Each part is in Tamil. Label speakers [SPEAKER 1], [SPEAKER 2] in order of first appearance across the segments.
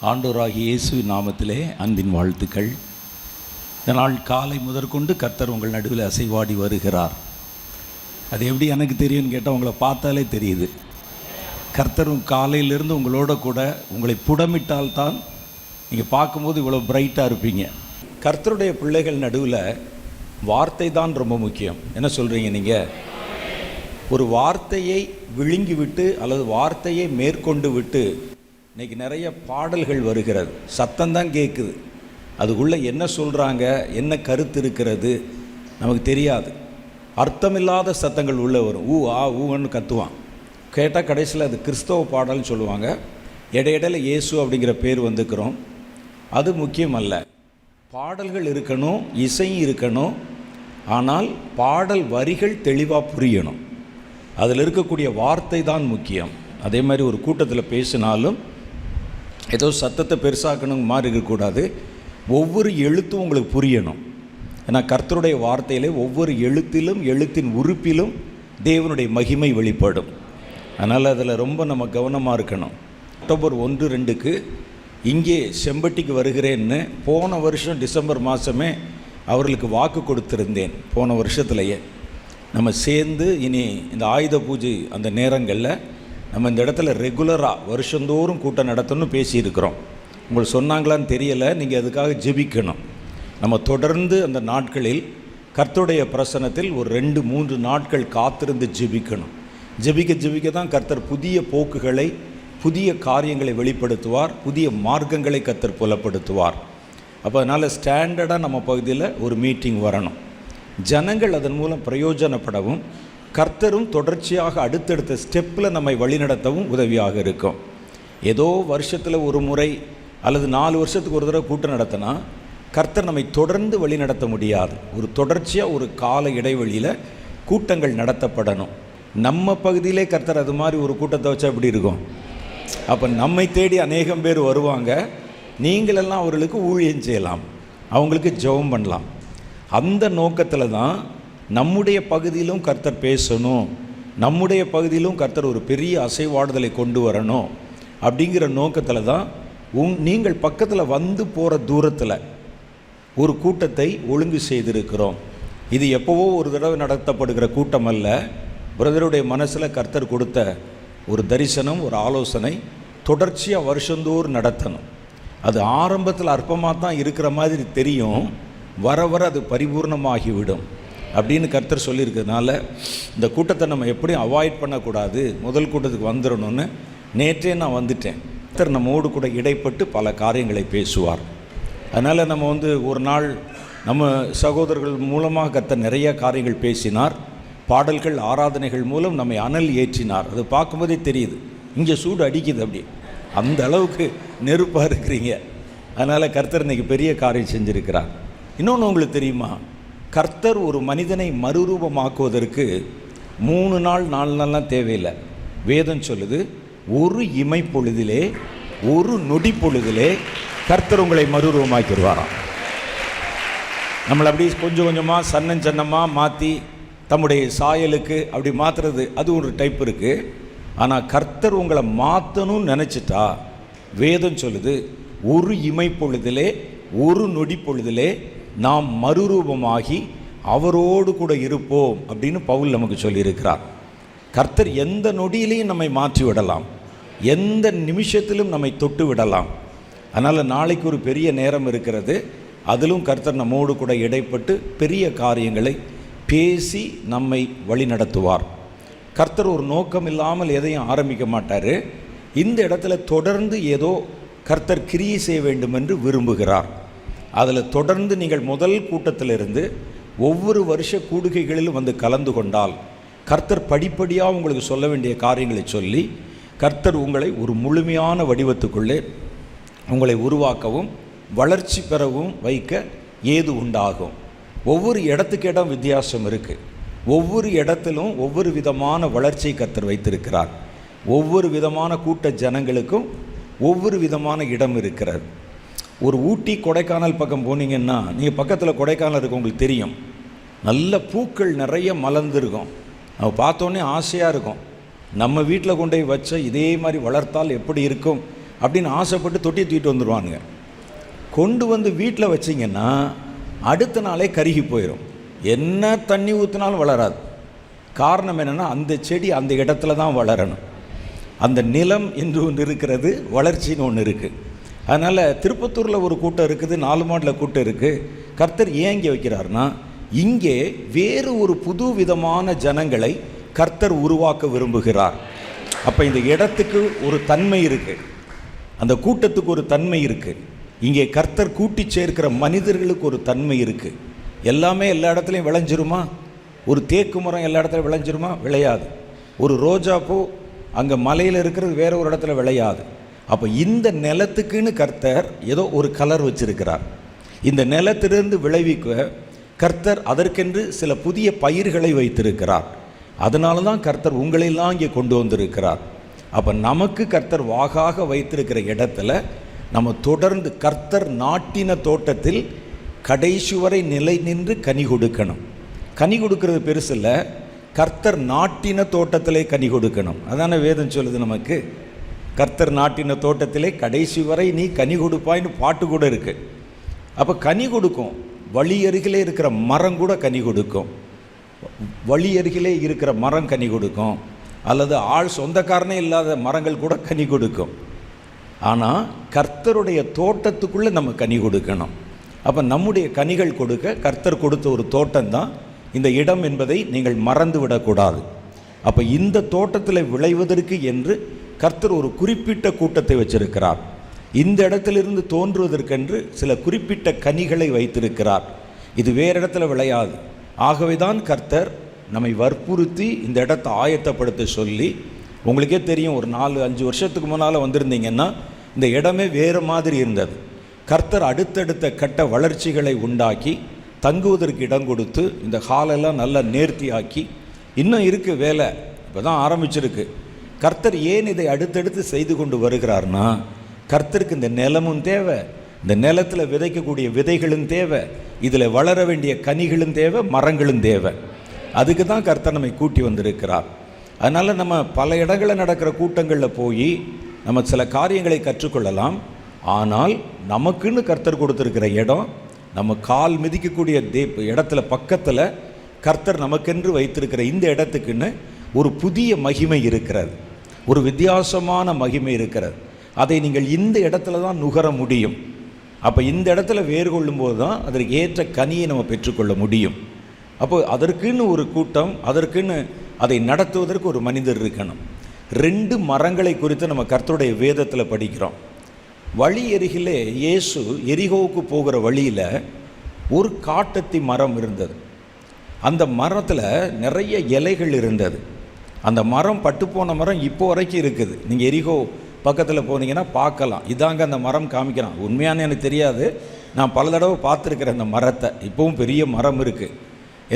[SPEAKER 1] ஆண்டவராகிய இயேசுவின் நாமத்திலே அன்பின் வாழ்த்துக்கள். இந்த நாள் காலை முதற்கொண்டு கர்த்தர் உங்கள் நடுவில் அசைவாடி வருகிறார். அது எப்படி எனக்கு தெரியும்னு கேட்டால் உங்களை பார்த்தாலே தெரியுது. கர்த்தரும் காலையிலிருந்து உங்களோட கூட உங்களை புடமிட்டால்தான் நீங்கள் பார்க்கும்போது இவ்வளோ பிரைட்டாக இருப்பீங்க. கர்த்தருடைய பிள்ளைகள் நடுவில் வார்த்தை தான் ரொம்ப முக்கியம். என்ன சொல்கிறீங்க நீங்கள்? ஒரு வார்த்தையை விழுங்கி விட்டு அல்லது வார்த்தையை மேற்கொண்டு விட்டு இன்றைக்கி நிறைய பாடல்கள் வருகிறது, சத்தம்தான் கேட்குது, அதுக்குள்ளே என்ன சொல்கிறாங்க, என்ன கருத்து இருக்கிறது நமக்கு தெரியாது. அர்த்தமில்லாத சத்தங்கள் உள்ளே வரும். ஊன்னு கத்துவான். கேட்டால் கடைசியில் அது கிறிஸ்தவ பாடல்னு சொல்லுவாங்க. இடையிடையில் இயேசு அப்படிங்கிற பேர் வந்துக்கிறோம். அது முக்கியம் அல்ல. பாடல்கள் இருக்கணும், இசையும் இருக்கணும். ஆனால் பாடல் வரிகள் தெளிவாக புரியணும். அதில் இருக்கக்கூடிய வார்த்தை தான் முக்கியம். அதே மாதிரி ஒரு கூட்டத்தில் பேசினாலும் ஏதோ சத்தத்தை பெருசாக்கணும் மாதிரி இருக்கக்கூடாது. ஒவ்வொரு எழுத்தும் உங்களுக்கு புரியணும். ஏன்னா கர்த்தருடைய வார்த்தையிலே ஒவ்வொரு எழுத்திலும் எழுத்தின் உறுப்பிலும் தேவனுடைய மகிமை வெளிப்படும். அதனால் அதில் ரொம்ப நம்ம கவனமாக இருக்கணும். அக்டோபர் 1-2 இங்கே செம்பட்டிக்கு வருகிறேன்னு போன வருஷம் டிசம்பர் மாதமே அவர்களுக்கு வாக்கு கொடுத்துருந்தேன். போன வருஷத்துலையே நம்ம சேர்ந்து இனி இந்த ஆயுத பூஜை அந்த நேரங்களில் நம்ம இந்த இடத்துல ரெகுலராக வருஷந்தோறும் கூட்டம் நடத்தணும்னு பேசியிருக்கிறோம். உங்களுக்கு சொன்னாங்களான்னு தெரியலை. நீங்கள் அதுக்காக ஜெபிக்கணும். நம்ம தொடர்ந்து அந்த நாட்களில் கர்த்தருடைய பிரசன்னத்தில் ஒரு 2-3 நாட்கள் காத்திருந்து ஜெபிக்கணும். ஜெபிக்க தான் கர்த்தர் புதிய போக்குகளை, புதிய காரியங்களை வெளிப்படுத்துவார். புதிய மார்க்கங்களை கர்த்தர் புலப்படுத்துவார். அப்போ அதனால் ஸ்டாண்டர்டாக நம்ம பகுதியில் ஒரு மீட்டிங் வரணும். ஜனங்கள் அதன் மூலம் பிரயோஜனப்படவும் கர்த்தரும் தொடர்ச்சியாக அடுத்தடுத்த ஸ்டெப்பில் நம்மை வழிநடத்தவும் உதவியாக இருக்கும். ஏதோ வருஷத்தில் ஒரு முறை அல்லது 4 வருஷத்துக்கு ஒரு தடவை கூட்டம் நடத்தினா கர்த்தர் நம்மை தொடர்ந்து வழி நடத்த முடியாது. ஒரு தொடர்ச்சியாக ஒரு கால இடைவெளியில் கூட்டங்கள் நடத்தப்படணும். நம்ம பகுதியிலே கர்த்தர் அது மாதிரி ஒரு கூட்டத்தை வச்சா எப்படி இருக்கும்? அப்போ நம்மை தேடி அநேகம் பேர் வருவாங்க. நீங்களெல்லாம் அவர்களுக்கு ஊழியம் செய்யலாம், அவங்களுக்கு ஜெபம் பண்ணலாம். அந்த நோக்கத்தில் தான் நம்முடைய பகுதியிலும் கர்த்தர் பேசணும், நம்முடைய பகுதியிலும் கர்த்தர் ஒரு பெரிய அசைவாடுதலை கொண்டு வரணும் அப்படிங்கிற நோக்கத்தில் தான் நீங்கள் பக்கத்தில் வந்து போகிற தூரத்தில் ஒரு கூட்டத்தை ஒழுங்கு செய்திருக்கிறோம். இது எப்போவோ ஒரு தடவை நடத்தப்படுகிற கூட்டம் அல்ல. பிரதருடைய மனசில் கர்த்தர் கொடுத்த ஒரு தரிசனம், ஒரு ஆலோசனை. தொடர்ச்சியாக வருஷந்தோறும் நடத்தணும். அது ஆரம்பத்தில் அற்பமாக தான் இருக்கிற மாதிரி தெரியும், வர வர அது பரிபூர்ணமாகிவிடும் அப்படின்னு கர்த்தர் சொல்லியிருக்கிறதுனால இந்த கூட்டத்தை நம்ம எப்படியும் அவாய்ட் பண்ணக்கூடாது. முதல் கூட்டத்துக்கு வந்துடணும்னு நேற்றே நான் வந்துட்டேன். கர்த்தர் நம்மோடு கூட இடைப்பட்டு பல காரியங்களை பேசுவார். அதனால் நம்ம ஒரு நாள் நம்ம சகோதரர்கள் மூலமாக கர்த்தர் நிறைய காரியங்கள் பேசினார். பாடல்கள், ஆராதனைகள் மூலம் நம்மை அனல் ஏற்றினார். அது பார்க்கும்போதே தெரியுது, இங்கே சூடு அடிக்குது, அப்படி அந்த அளவுக்கு நெருப்பாக இருக்கிறீங்க. அதனால் கர்த்தர் இன்றைக்கி பெரிய காரியம் செஞ்சுருக்கிறார். இன்னொன்று உங்களுக்கு தெரியுமா? கர்த்தர் ஒரு மனிதனை மறுரூபமாக்குவதற்கு 3 நாள் 4 நாள்லாம் தேவையில்லை. வேதம் சொல்லுது, ஒரு இமை பொழுதிலே, ஒரு நொடி பொழுதிலே கர்த்தர் உங்களை மறுரூபமாக்கிடுவாராம். நம்மளை அப்படி கொஞ்சம் கொஞ்சமாக சன்னமாக மாற்றி தம்முடைய சாயலுக்கு அப்படி மாற்றுறது, அது ஒரு டைப் இருக்குது. ஆனால் கர்த்தர் உங்களை மாற்றணும்னு நினச்சிட்டா வேதம் சொல்லுது, ஒரு இமை பொழுதிலே, ஒரு நொடி பொழுதிலே நாம் மறுரூபமாகி அவரோடு கூட இருப்போம் அப்படின்னு பவுல் நமக்கு சொல்லியிருக்கிறார். கர்த்தர் எந்த நொடியிலையும் நம்மை மாற்றி விடலாம், எந்த நிமிஷத்திலும் நம்மை தொட்டு விடலாம். அதனால் நாளைக்கு ஒரு பெரிய நேரம் இருக்கிறது. அதிலும் கர்த்தர் நம்மோடு கூட இடைப்பட்டு பெரிய காரியங்களை பேசி நம்மை வழி நடத்துவார். கர்த்தர் ஒரு நோக்கம் இல்லாமல் எதையும் ஆரம்பிக்க மாட்டார். இந்த இடத்துல தொடர்ந்து ஏதோ கர்த்தர் கிரியை செய்ய வேண்டும் என்று விரும்புகிறார். அதில் தொடர்ந்து நீங்கள் முதல் கூட்டத்திலிருந்து ஒவ்வொரு வருஷ கூடுகைகளிலும் வந்து கலந்து கொண்டால் கர்த்தர் படிப்படியாக உங்களுக்கு சொல்ல வேண்டிய காரியங்களை சொல்லி கர்த்தர் உங்களை ஒரு முழுமையான வடிவத்துக்குள்ளே உங்களை உருவாக்கவும் வளர்ச்சி பெறவும் வைக்க ஏது உண்டாகும். ஒவ்வொரு இடத்துக்கு இடம் வித்தியாசம் இருக்குது. ஒவ்வொரு இடத்திலும் ஒவ்வொரு விதமான வளர்ச்சியை கர்த்தர் வைத்திருக்கிறார். ஒவ்வொரு விதமான கூட்ட ஜனங்களுக்கும் ஒவ்வொரு விதமான இடம் இருக்கிறது. ஒரு ஊட்டி கொடைக்கானல் பக்கம் போனீங்கன்னா, நீங்கள் பக்கத்தில் கொடைக்கானல் இருக்கும், உங்களுக்கு தெரியும், நல்ல பூக்கள் நிறைய மலர்ந்துருக்கும். நம்ம பார்த்தோன்னே ஆசையாக இருக்கும், நம்ம வீட்டில் கொண்டு போய் வச்ச இதே மாதிரி வளர்த்தால் எப்படி இருக்கும் அப்படின்னு ஆசைப்பட்டு தொட்டியை தூக்கிட்டு வந்துடுவானுங்க. கொண்டு வந்து வீட்டில் வச்சிங்கன்னா அடுத்த நாளே கருகி போயிடும். என்ன தண்ணி ஊற்றினாலும் வளராது. காரணம் என்னென்னா, அந்த செடி அந்த இடத்துல தான் வளரணும். அந்த நிலம் என்று ஒன்று இருக்கிறது, வளர்ச்சின்னு ஒன்று இருக்குது. அதனால் திருப்பத்தூரில் ஒரு கூட்டம் இருக்குது, 4 மாடில் கூட்டம் இருக்குது. கர்த்தர் ஏன் இங்கே வைக்கிறார்னா, இங்கே வேறு ஒரு புது விதமான ஜனங்களை கர்த்தர் உருவாக்க விரும்புகிறார். அப்போ இந்த இடத்துக்கு ஒரு தன்மை இருக்குது, அந்த கூட்டத்துக்கு ஒரு தன்மை இருக்குது. இங்கே கர்த்தர் கூட்டி சேர்க்கிற மனிதர்களுக்கு ஒரு தன்மை இருக்குது. எல்லாமே எல்லா இடத்துலையும் விளைஞ்சிருமா? ஒரு தேக்கு மரம் எல்லா இடத்துலையும் விளைஞ்சிருமா? விளையாது. ஒரு ரோஜா பூ அங்கே மலையில் இருக்கிறது வேற ஒரு இடத்துல விளையாது. அப்போ இந்த நிலத்துக்குன்னு கர்த்தர் ஏதோ ஒரு கலர் வச்சிருக்கிறார். இந்த நிலத்திலிருந்து விளைவிக்க கர்த்தர் அதற்கென்று சில புதிய பயிர்களை வைத்திருக்கிறார். அதனால தான் கர்த்தர் உங்களெல்லாம் இங்கே கொண்டு வந்திருக்கிறார். அப்போ நமக்கு கர்த்தர் வாகாக வைத்திருக்கிற இடத்துல நம்ம தொடர்ந்து கர்த்தர் நாட்டின தோட்டத்தில் கடைசி வரை நிலை நின்று கனி கொடுக்கணும். கனி கொடுக்கறது பெருசு இல்லை, கர்த்தர் நாட்டின தோட்டத்திலே கனி கொடுக்கணும். அதான வேதம் சொல்லுது நமக்கு. கர்த்தர் நாட்டின தோட்டத்திலே கடைசி வரை நீ கனி கொடுப்பாயின்னு பாட்டு கூட இருக்குது. அப்போ கனி கொடுக்கும். வழி அருகிலே இருக்கிற மரம் கூட கனி கொடுக்கும். வழி அருகிலே இருக்கிற மரம் கனி கொடுக்கும். அல்லது ஆள் சொந்தக்காரனே இல்லாத மரங்கள் கூட கனி கொடுக்கும். ஆனால் கர்த்தருடைய தோட்டத்துக்குள்ளே நம்ம கனி கொடுக்கணும். அப்போ நம்முடைய கனிகள் கொடுக்க கர்த்தர் கொடுத்த ஒரு தோட்டம்தான் இந்த இடம் என்பதை நீங்கள் மறந்து விடக்கூடாது. அப்போ இந்த தோட்டத்தில் விளைவதற்கு என்று கர்த்தர் ஒரு குறிப்பிட்ட கூட்டத்தை வச்சிருக்கிறார். இந்த இடத்திலிருந்து தோன்றுவதற்கென்று சில குறிப்பிட்ட கனிகளை வைத்திருக்கிறார். இது வேறு இடத்துல விளையாது. ஆகவே தான் கர்த்தர் நம்மை வற்புறுத்தி இந்த இடத்தை ஆயத்தப்படுத்த சொல்லி, உங்களுக்கே தெரியும், ஒரு 4-5 வருஷத்துக்கு முன்னால் வந்திருந்தீங்கன்னா இந்த இடமே வேறு மாதிரி இருந்தது. கர்த்தர் அடுத்தடுத்த கட்ட வளர்ச்சிகளை உண்டாக்கி தங்குவதற்கு இடம் கொடுத்து இந்த ஹாலெல்லாம் நல்லா நேர்த்தியாக்கி, இன்னும் இருக்குது வேலை, இப்போ தான் ஆரம்பிச்சிருக்கு. கர்த்தர் ஏன் இதை அடுத்தடுத்து செய்து கொண்டு வருகிறார்னா, கர்த்தருக்கு இந்த நிலமும் தேவை, இந்த நிலத்தில் விதைக்கக்கூடிய விதைகளும் தேவை, இதில் வளர வேண்டிய கனிகளும் தேவை, மரங்களும் தேவை. அதுக்கு தான் கர்த்தர் நம்மை கூட்டி வந்திருக்கிறார். அதனால் நம்ம பல இடங்களில் நடக்கிற கூட்டங்களில் போய் நம்ம சில காரியங்களை கற்றுக்கொள்ளலாம். ஆனால் நமக்குன்னு கர்த்தர் கொடுத்துருக்கிற இடம், நம்ம கால் மிதிக்கக்கூடிய இடத்துல பக்கத்தில் கர்த்தர் நமக்கென்று வைத்திருக்கிற இந்த இடத்துக்குன்னு ஒரு புதிய மகிமை இருக்கிறது, ஒரு வித்தியாசமான மகிமை இருக்கிறது. அதை நீங்கள் இந்த இடத்துல தான் நுகர முடியும். அப்போ இந்த இடத்துல வேறு கொள்ளும்போது தான் அதற்கு ஏற்ற கனியை நம்ம பெற்றுக்கொள்ள முடியும். அப்போ அதற்குன்னு ஒரு கூட்டம், அதற்குன்னு அதை நடத்துவதற்கு ஒரு மனிதர் இருக்கணும். 2 மரங்களை குறித்து நம்ம கர்த்தருடைய வேதத்தில் படிக்கிறோம். வழி அருகிலே இயேசு எரிகோவுக்கு போகிற வழியில் ஒரு காட்டத்தி மரம் இருந்தது. அந்த மரத்தில் நிறைய இலைகள் இருந்தது. அந்த மரம் பட்டுப்போன மரம் இப்போ வரைக்கும் இருக்குது. நீங்கள் எரிகோ பக்கத்தில் போனீங்கன்னா பார்க்கலாம். இதாங்க அந்த மரம் காமிக்கிறான். உண்மையான எனக்கு தெரியாது, நான் பல தடவை பார்த்துருக்கிறேன் அந்த மரத்தை. இப்போவும் பெரிய மரம் இருக்குது.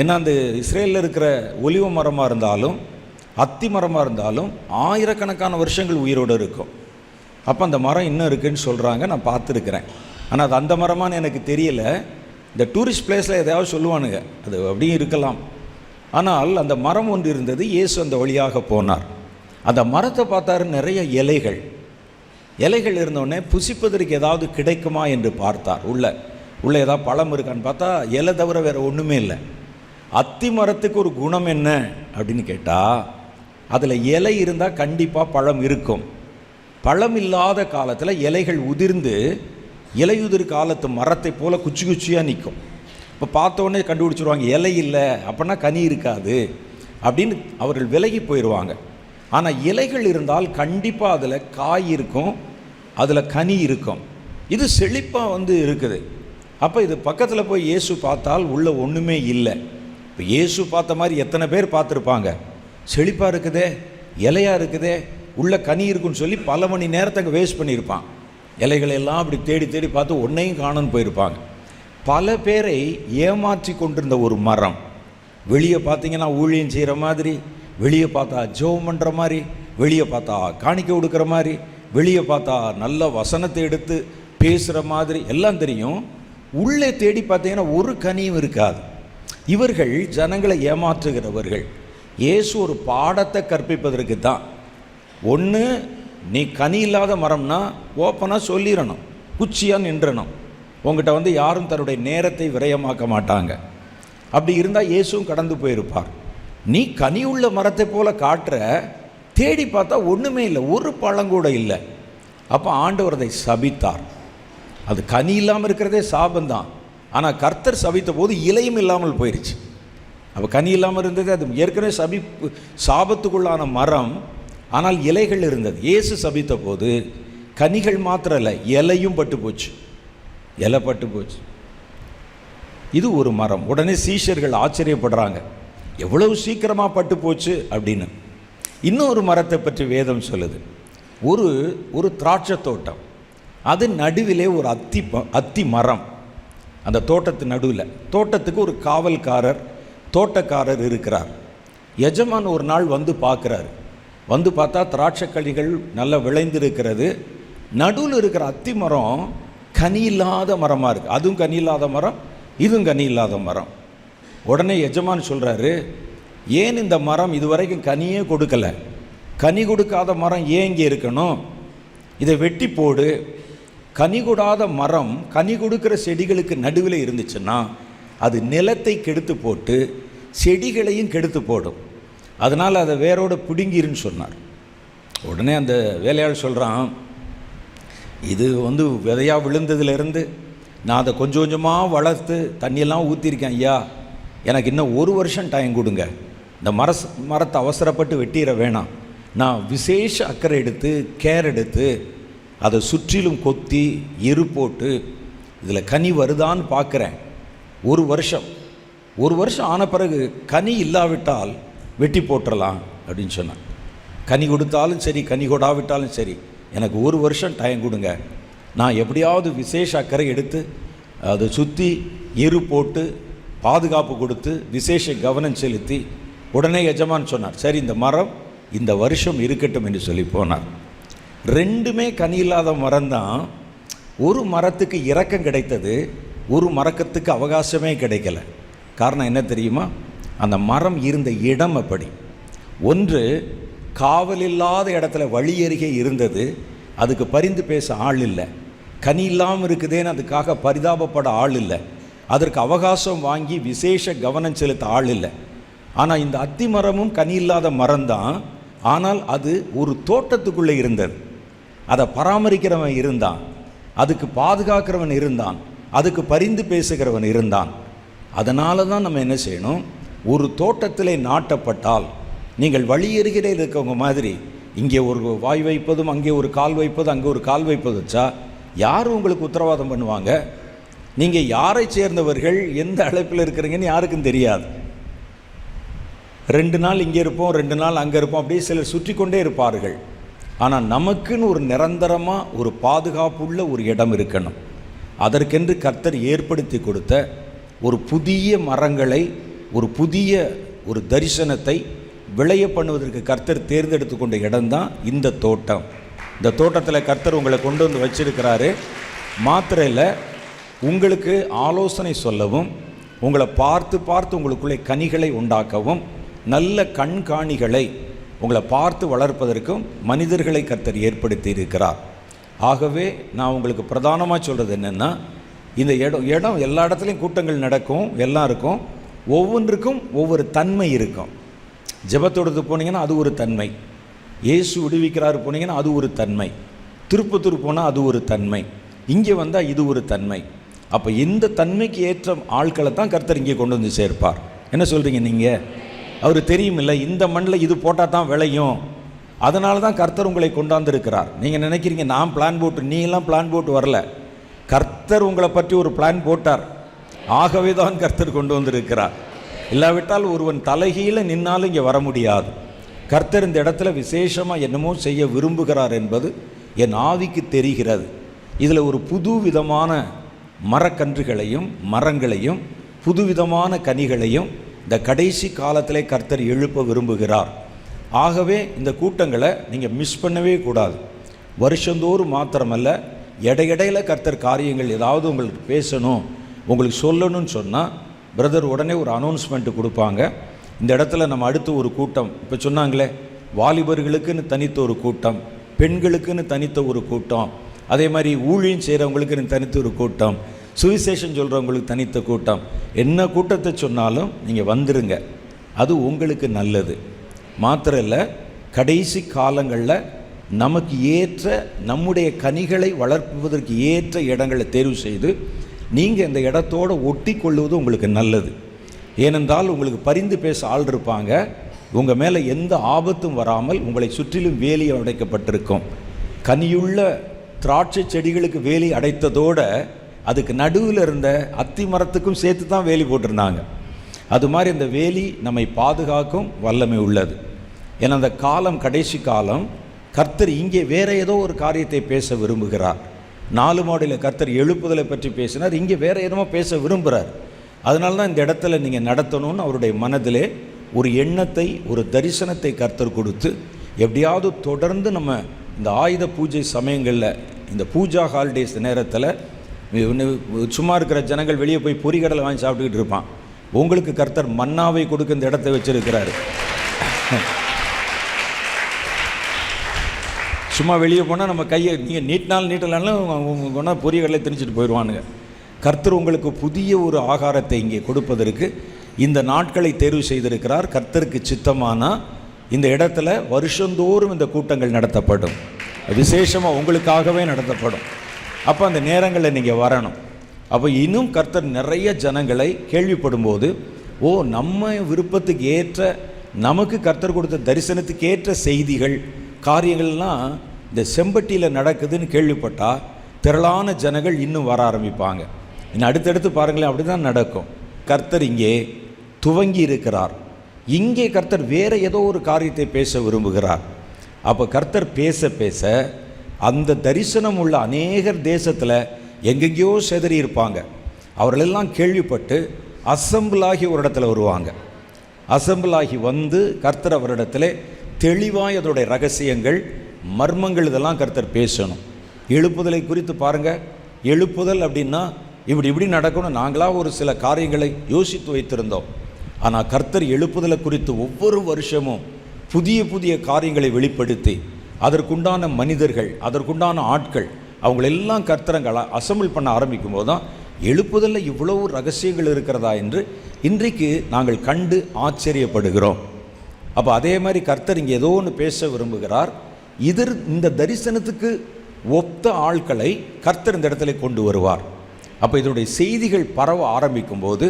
[SPEAKER 1] ஏன்னா அந்த இஸ்ரேலில் இருக்கிற ஒலிவ மரமாக இருந்தாலும் அத்தி மரமாக இருந்தாலும் ஆயிரக்கணக்கான வருஷங்கள் உயிரோடு இருக்கும். அப்போ அந்த மரம் இன்னும் இருக்குதுன்னு சொல்கிறாங்க, நான் பார்த்துருக்குறேன். ஆனால் அது அந்த மரமானு எனக்கு தெரியலை. இந்த டூரிஸ்ட் பிளேஸில் எதையாவது சொல்லுவானுங்க, அது அப்படியும் இருக்கலாம். ஆனால் அந்த மரம் ஒன்று இருந்தது. இயேசு அந்த வழியாக போனார். அந்த மரத்தை பார்த்தாரு, நிறைய இலைகள் இருந்தோடனே புசிப்பதற்கு ஏதாவது கிடைக்குமா என்று பார்த்தார். உள்ள ஏதாவது பழம் இருக்கான்னு பார்த்தா இலை தவிர வேறு ஒன்றுமே இல்லை. அத்தி மரத்துக்கு ஒரு குணம் என்ன அப்படின்னு கேட்டால், அதில் இலை இருந்தால் கண்டிப்பாக பழம் இருக்கும். பழம் இல்லாத காலத்தில் இலைகள் உதிர்ந்து இலையுதிர் காலத்து மரத்தை போல் குச்சி குச்சியாக நிற்கும். இப்போ பார்த்தோன்னே கண்டுபிடிச்சிருவாங்க, இலை இல்லை அப்படின்னா கனி இருக்காது அப்படின்னு அவர்கள் விலகி போயிடுவாங்க. ஆனால் இலைகள் இருந்தால் கண்டிப்பாக அதில் காய் இருக்கும், அதில் கனி இருக்கும். இது செழிப்பாக இருக்குது. அப்போ இது பக்கத்தில் போய் இயேசு பார்த்தால் உள்ள ஒன்றுமே இல்லை. இப்போ இயேசு பார்த்த மாதிரி எத்தனை பேர் பார்த்துருப்பாங்க? செழிப்பாக இருக்குதே, இலையாக இருக்குதே, உள்ள கனி இருக்குன்னு சொல்லி பல மணி நேரத்தை அங்கே வேஸ்ட் பண்ணியிருப்பான். இலைகளெல்லாம் அப்படி தேடி தேடி பார்த்து ஒன்றையும் காணுன்னு போயிருப்பாங்க. பல பேரை ஏமாற்றி கொண்டிருந்த ஒரு மரம். வெளியே பார்த்தீங்கன்னா ஊழியம் செய்கிற மாதிரி, வெளியே பார்த்தா ஜெபம் பண்ணுற மாதிரி, வெளியே பார்த்தா காணிக்கை கொடுக்குற மாதிரி, வெளியே பார்த்தா நல்ல வசனத்தை எடுத்து பேசுகிற மாதிரி எல்லாம் தெரியும். உள்ளே தேடி பார்த்தீங்கன்னா ஒரு கனியும் இருக்காது. இவர்கள் ஜனங்களை ஏமாற்றுகிறவர்கள். இயேசு ஒரு பாடத்தை கற்பிப்பதற்கு தான். ஒன்று நீ கனி இல்லாத மரம்னா ஓப்பனாக சொல்லிடணும், குச்சியாக நின்றணும். உங்கள்கிட்ட வந்து யாரும் தன்னுடைய நேரத்தை விரயமாக்க மாட்டாங்க. அப்படி இருந்தால் இயேசுவும் கடந்து போயிருப்பார். நீ கனி உள்ள மரத்தை போல் காட்டுற, தேடி பார்த்தா ஒன்றுமே இல்லை, ஒரு பழங்கூட இல்லை. அப்போ ஆண்டவர் அதை சபித்தார். அது கனி இல்லாமல் இருக்கிறதே சாபந்தான். ஆனால் கர்த்தர் சபித்த போது இலையும் இல்லாமல் போயிடுச்சு. அப்போ கனி இல்லாமல் இருந்தது, அது ஏற்கனவே சாபத்துக்குள்ளான மரம், ஆனால் இலைகள் இருந்தது. இயேசு சபித்த போது கனிகள் மாத்திரம் இல்லை, இலையும் பட்டு போச்சு, இலை பட்டு போச்சு. இது ஒரு மரம். உடனே சீஷர்கள் ஆச்சரியப்படுறாங்க, எவ்வளவு சீக்கிரமாக பட்டு போச்சு அப்படின்னு. இன்னொரு மரத்தை பற்றி வேதம் சொல்லுது. ஒரு திராட்சை தோட்டம், அது நடுவிலே ஒரு அத்தி மரம். அந்த தோட்டத்து நடுவில், தோட்டத்துக்கு ஒரு காவல்காரர், தோட்டக்காரர் இருக்கிறார். எஜமான் ஒரு நாள் வந்து பார்க்குறாரு. வந்து பார்த்தா திராட்சை கனிகள் நல்லா விளைந்திருக்கிறது. நடுவில் இருக்கிற அத்தி மரம் கனி இல்லாத மரமாக இருக்குது. அதுவும் கனி இல்லாத மரம், இதுவும் கனி இல்லாத மரம். உடனே எஜமான் சொல்கிறாரு, ஏன் இந்த மரம் இதுவரைக்கும் கனியே கொடுக்கலை? கனி கொடுக்காத மரம் ஏன் இங்கே இருக்கணும்? இதை வெட்டி போடு. கனி கொடாத மரம் கனி கொடுக்குற செடிகளுக்கு நடுவில் இருந்துச்சுன்னா அது நிலத்தை கெடுத்து போட்டு செடிகளையும் கெடுத்து போடும். அதனால் அதை வேரோடு பிடுங்கிருன்னு சொன்னார். உடனே அந்த வேலையாள் சொல்கிறான், இது வந்து விதையாக விழுந்ததுலேருந்து நான் அதை கொஞ்சம் கொஞ்சமாக வளர்த்து தண்ணியெல்லாம் ஊற்றிருக்கேன் ஐயா, எனக்கு இன்னும் 1 வருஷம் டைம் கொடுங்க. இந்த மரத்தை அவசரப்பட்டு வெட்டிட வேணாம். நான் விசேஷ அக்கறை எடுத்து கேர் எடுத்து அதை சுற்றிலும் கொத்தி எரு போட்டு இதில் கனி வருதான்னு பார்க்குறேன். 1 வருஷம் ஆன பிறகு கனி இல்லாவிட்டால் வெட்டி போட்டுடலாம் அப்படின்னு சொன்னான். கனி கொடுத்தாலும் சரி, கனி கொடாவிட்டாலும் சரி, எனக்கு 1 வருஷம் டைம் கொடுங்க. நான் எப்படியாவது விசேஷ அக்கறை எடுத்து அதை சுற்றி எரு போட்டு பாதுகாப்பு கொடுத்து விசேஷ கவனம் செலுத்தி. உடனே எஜமான் சொன்னார், சரி இந்த மரம் இந்த வருஷம் இருக்கட்டும் என்று சொல்லி போனார். 2மே கனி இல்லாத மரம்தான். ஒரு மரத்துக்கு இரக்கம் கிடைத்தது, ஒரு மரத்துக்கு அவகாசமே கிடைக்கல. காரணம் என்ன தெரியுமா? அந்த மரம் இருந்த இடம் அப்படி. ஒன்று காவல் இல்லாத இடத்துல வழி அருகே இருந்தது, அதுக்கு பரிந்து பேச ஆள் இல்லை. கனி இல்லாமல் இருக்குதேன்னு அதுக்காக பரிதாபப்பட ஆள் இல்லை. அதற்கு அவகாசம் வாங்கி விசேஷ கவனம் செலுத்த ஆள் இல்லை. ஆனால் இந்த அத்தி மரமும் கனி இல்லாத மரம்தான். ஆனால் அது ஒரு தோட்டத்துக்குள்ளே இருந்தது. அதை பராமரிக்கிறவன் இருந்தான், அதுக்கு பாதுகாக்கிறவன் இருந்தான், அதுக்கு பரிந்து பேசுகிறவன் இருந்தான். அதனால தான் நம்ம என்ன செய்யணும், ஒரு தோட்டத்திலே நாட்டப்பட்டால் நீங்கள் வழியருகிலே இருக்கவங்க மாதிரி இங்கே ஒரு வாய் வைப்பதும் அங்கே ஒரு கால் வைப்பதும் அங்கே ஒரு கால் வைப்பது வச்சா யார் உங்களுக்கு உத்தரவாதம் பண்ணுவாங்க? நீங்கள் யாரை சேர்ந்தவர்கள், எந்த அழைப்பில் இருக்கிறீங்கன்னு யாருக்கும் தெரியாது. 2 நாள் இங்கே இருப்போம், 2 நாள் அங்கே இருப்போம், அப்படியே சிலர் சுற்றி கொண்டே இருப்பார்கள். ஆனால் நமக்குன்னு ஒரு நிரந்தரமாக ஒரு பாதுகாப்புள்ள ஒரு இடம் இருக்கணும். அதற்கென்று கர்த்தர் ஏற்படுத்தி கொடுத்த ஒரு புதிய மரங்களை, ஒரு புதிய ஒரு தரிசனத்தை விளைய பண்ணுவதற்கு கர்த்தர் தேர்ந்தெடுத்து கொண்ட இடம்தான் இந்த தோட்டம். இந்த தோட்டத்தில் கர்த்தர் உங்களை கொண்டு வந்து வச்சிருக்கிறாரு. மாத்திரம் இல்லை, உங்களுக்கு ஆலோசனை சொல்லவும், உங்களை பார்த்து பார்த்து உங்களுக்குள்ளே கனிகளை உண்டாக்கவும், நல்ல கண்காணிகளை உங்களை பார்த்து வளர்ப்பதற்கும் மனிதர்களை கர்த்தர் ஏற்படுத்தி இருக்கிறார். ஆகவே நான் உங்களுக்கு பிரதானமாக சொல்கிறது என்னென்னா, இந்த இடம் எல்லா இடத்துலையும் கூட்டங்கள் நடக்கும், எல்லாம் இருக்கும், ஒவ்வொன்றுக்கும் ஒவ்வொரு தன்மை இருக்கும். ஜெபத்தோடு போனீங்கன்னா அது ஒரு தன்மை, இயேசு விடுவிக்கிறாரு போனீங்கன்னா அது ஒரு தன்மை, திருப்பத்தூர் போனால் அது ஒரு தன்மை, இங்கே வந்தால் இது ஒரு தன்மை. அப்போ இந்த தன்மைக்கு ஏற்ற ஆட்களை தான் கர்த்தர் இங்கே கொண்டு வந்து சேர்ப்பார். என்ன சொல்கிறீங்க நீங்கள்? அவர் தெரியுமில்ல, இந்த மண்ணில் இது போட்டால் தான் விளையும், அதனால தான் கர்த்தர் உங்களை கொண்டாந்துருக்கிறார். நீங்கள் நினைக்கிறீங்க நான் பிளான் போட்டு, நீங்களாம் பிளான் போட்டு வரல, கர்த்தர் உங்களை பற்றி ஒரு பிளான் போட்டார். ஆகவே தான் கர்த்தர் கொண்டு வந்திருக்கிறார். இல்லாவிட்டால் ஒருவன் தலைகீழ நின்னாலும் இங்கே வர முடியாது. கர்த்தர் இந்த இடத்துல விசேஷமாக என்னமோ செய்ய விரும்புகிறார் என்பது என் ஆவிக்கு தெரிகிறது. இதில் ஒரு புது விதமான மரக்கன்றுகளையும் மரங்களையும் புதுவிதமான கனிகளையும் இந்த கடைசி காலத்திலே கர்த்தர் எழுப்ப விரும்புகிறார். ஆகவே இந்த கூட்டங்களை நீங்கள் மிஸ் பண்ணவே கூடாது. வருஷந்தோறும் மாத்திரமல்ல, இடையிடையில் கர்த்தர் காரியங்கள் ஏதாவது உங்களுக்கு பேசணும், உங்களுக்கு சொல்லணும்னு சொன்னால் பிரதர் உடனே ஒரு அனௌன்ஸ்மெண்ட்டு கொடுப்பாங்க. இந்த இடத்துல நம்ம அடுத்து ஒரு கூட்டம், இப்போ சொன்னாங்களே வாலிபர்களுக்குன்னு தனித்த ஒரு கூட்டம், பெண்களுக்குன்னு தனித்த ஒரு கூட்டம், அதே மாதிரி ஊழியம் செய்கிறவங்களுக்குன்னு தனித்த ஒரு கூட்டம், சுவிசேஷம் சொல்கிறவங்களுக்கு தனித்த கூட்டம். என்ன கூட்டத்தை சொன்னாலும் நீங்கள் வந்துருங்க, அது உங்களுக்கு நல்லது. மாத்திரம் இல்லை, கடைசி காலங்களில் நமக்கு ஏற்ற நம்முடைய கனிகளை வளர்ப்பதற்கு ஏற்ற இடங்களை தேர்வு செய்து நீங்கள் இந்த இடத்தோடு ஒட்டி கொள்வது உங்களுக்கு நல்லது. ஏனென்றால் உங்களுக்கு பரிந்து பேச ஆள் இருப்பாங்க. உங்கள் மேலே எந்த ஆபத்தும் வராமல் உங்களை சுற்றிலும் வேலி அடைக்கப்பட்டிருக்கும். கனியுள்ள திராட்சை செடிகளுக்கு வேலி அடைத்ததோடு அதுக்கு நடுவில் இருந்த அத்தி மரத்துக்கும் சேர்த்து தான் வேலி போட்டிருந்தாங்க. அது மாதிரி அந்த வேலி நம்மை பாதுகாக்கும் வல்லமை உள்ளது. ஏன்னா அந்த காலம் கடைசி காலம். கர்த்தர் இங்கே வேறு ஏதோ ஒரு காரியத்தை பேச விரும்புகிறார். 4 மாடியில் கர்த்தர் எழுப்புதலை பற்றி பேசினார், இங்கே வேறு எதுவும் பேச விரும்புகிறார். அதனால தான் இந்த இடத்துல நீங்கள் நடத்தணும்னு அவருடைய மனதிலே ஒரு எண்ணத்தை, ஒரு தரிசனத்தை கர்த்தர் கொடுத்து, எப்படியாவது தொடர்ந்து நம்ம இந்த ஆயுத பூஜை சமயங்களில், இந்த பூஜா ஹாலிடேஸ் நேரத்தில் சும்மா இருக்கிற ஜனங்கள் வெளியே போய் பொரிகடலை வாங்கி சாப்பிட்டுக்கிட்டு இருப்பான். உங்களுக்கு கர்த்தர் மன்னாவை கொடுக்க இந்த இடத்தை வச்சிருக்கிறாரு. சும்மா வெளியே போனால் நம்ம கையை நீங்கள் நீட்டலாலும் கொண்டா பொரியகடலை திணிச்சிட்டு போயிடுவானுங்க. கர்த்தர் உங்களுக்கு புதிய ஒரு ஆகாரத்தை இங்கே கொடுப்பதற்கு இந்த நாட்களை தேர்வு செய்திருக்கிறார். கர்த்தருக்கு சித்தமானால் இந்த இடத்துல வருஷந்தோறும் இந்த கூட்டங்கள் நடத்தப்படும், விசேஷமாக உங்களுக்காகவே நடத்தப்படும். அப்போ அந்த நேரங்களில் நீங்கள் வரணும். அப்போ இன்னும் கர்த்தர் நிறைய ஜனங்களை கேள்விப்படும்போது, நம்ம விருப்பத்துக்கு ஏற்ற, நமக்கு கர்த்தர் கொடுத்த தரிசனத்துக்கு ஏற்ற செய்திகள், காரியங்கள்லாம் இந்த செம்பட்டியில் நடக்குதுன்னு கேள்விப்பட்டால் திரளான ஜனங்கள் இன்னும் வர ஆரம்பிப்பாங்க. இன்னும் அடுத்தடுத்து பாருங்களேன், அப்படி தான் நடக்கும். கர்த்தர் இங்கே துவங்கி இருக்கிறார். இங்கே கர்த்தர் வேறு ஏதோ ஒரு காரியத்தை பேச விரும்புகிறார். அப்போ கர்த்தர் பேச பேச அந்த தரிசனம் உள்ள அநேகர் தேசத்தில் எங்கெங்கேயோ செதறி இருப்பாங்க. அவர்களெல்லாம் கேள்விப்பட்டு அசம்பிளாகி ஒரு இடத்துல வருவாங்க. அசம்பிளாகி வந்து கர்த்தர் அவரிடத்துல தெளிவாய் அதோடைய ரகசியங்கள், மர்மங்கள் இதெல்லாம் கர்த்தர் பேசணும். எழுப்புதலை குறித்து பாருங்கள். எழுப்புதல் அப்படின்னா இப்படி நடக்கணும். நாங்களாக ஒரு சில காரியங்களை யோசித்து வைத்திருந்தோம். ஆனால் கர்த்தர் எழுப்புதலை குறித்து ஒவ்வொரு வருஷமும் புதிய புதிய காரியங்களை வெளிப்படுத்தி, அதற்குண்டான மனிதர்கள், அதற்குண்டான ஆட்கள், அவங்களெல்லாம் கர்த்தரங்களை அசம்பிள் பண்ண ஆரம்பிக்கும் போது தான் எழுப்புதலில் இவ்வளவு ரகசியங்கள் இருக்கிறதா என்று இன்றைக்கு நாங்கள் கண்டு ஆச்சரியப்படுகிறோம். அப்போ அதே மாதிரி கர்த்தர் இங்கே ஏதோ ஒன்று பேச விரும்புகிறார். இந்த தரிசனத்துக்கு ஒத்த ஆட்களை கர்த்தர் இந்த இடத்துல கொண்டு வருவார். அப்போ இதனுடைய செய்திகள் பரவ ஆரம்பிக்கும் போது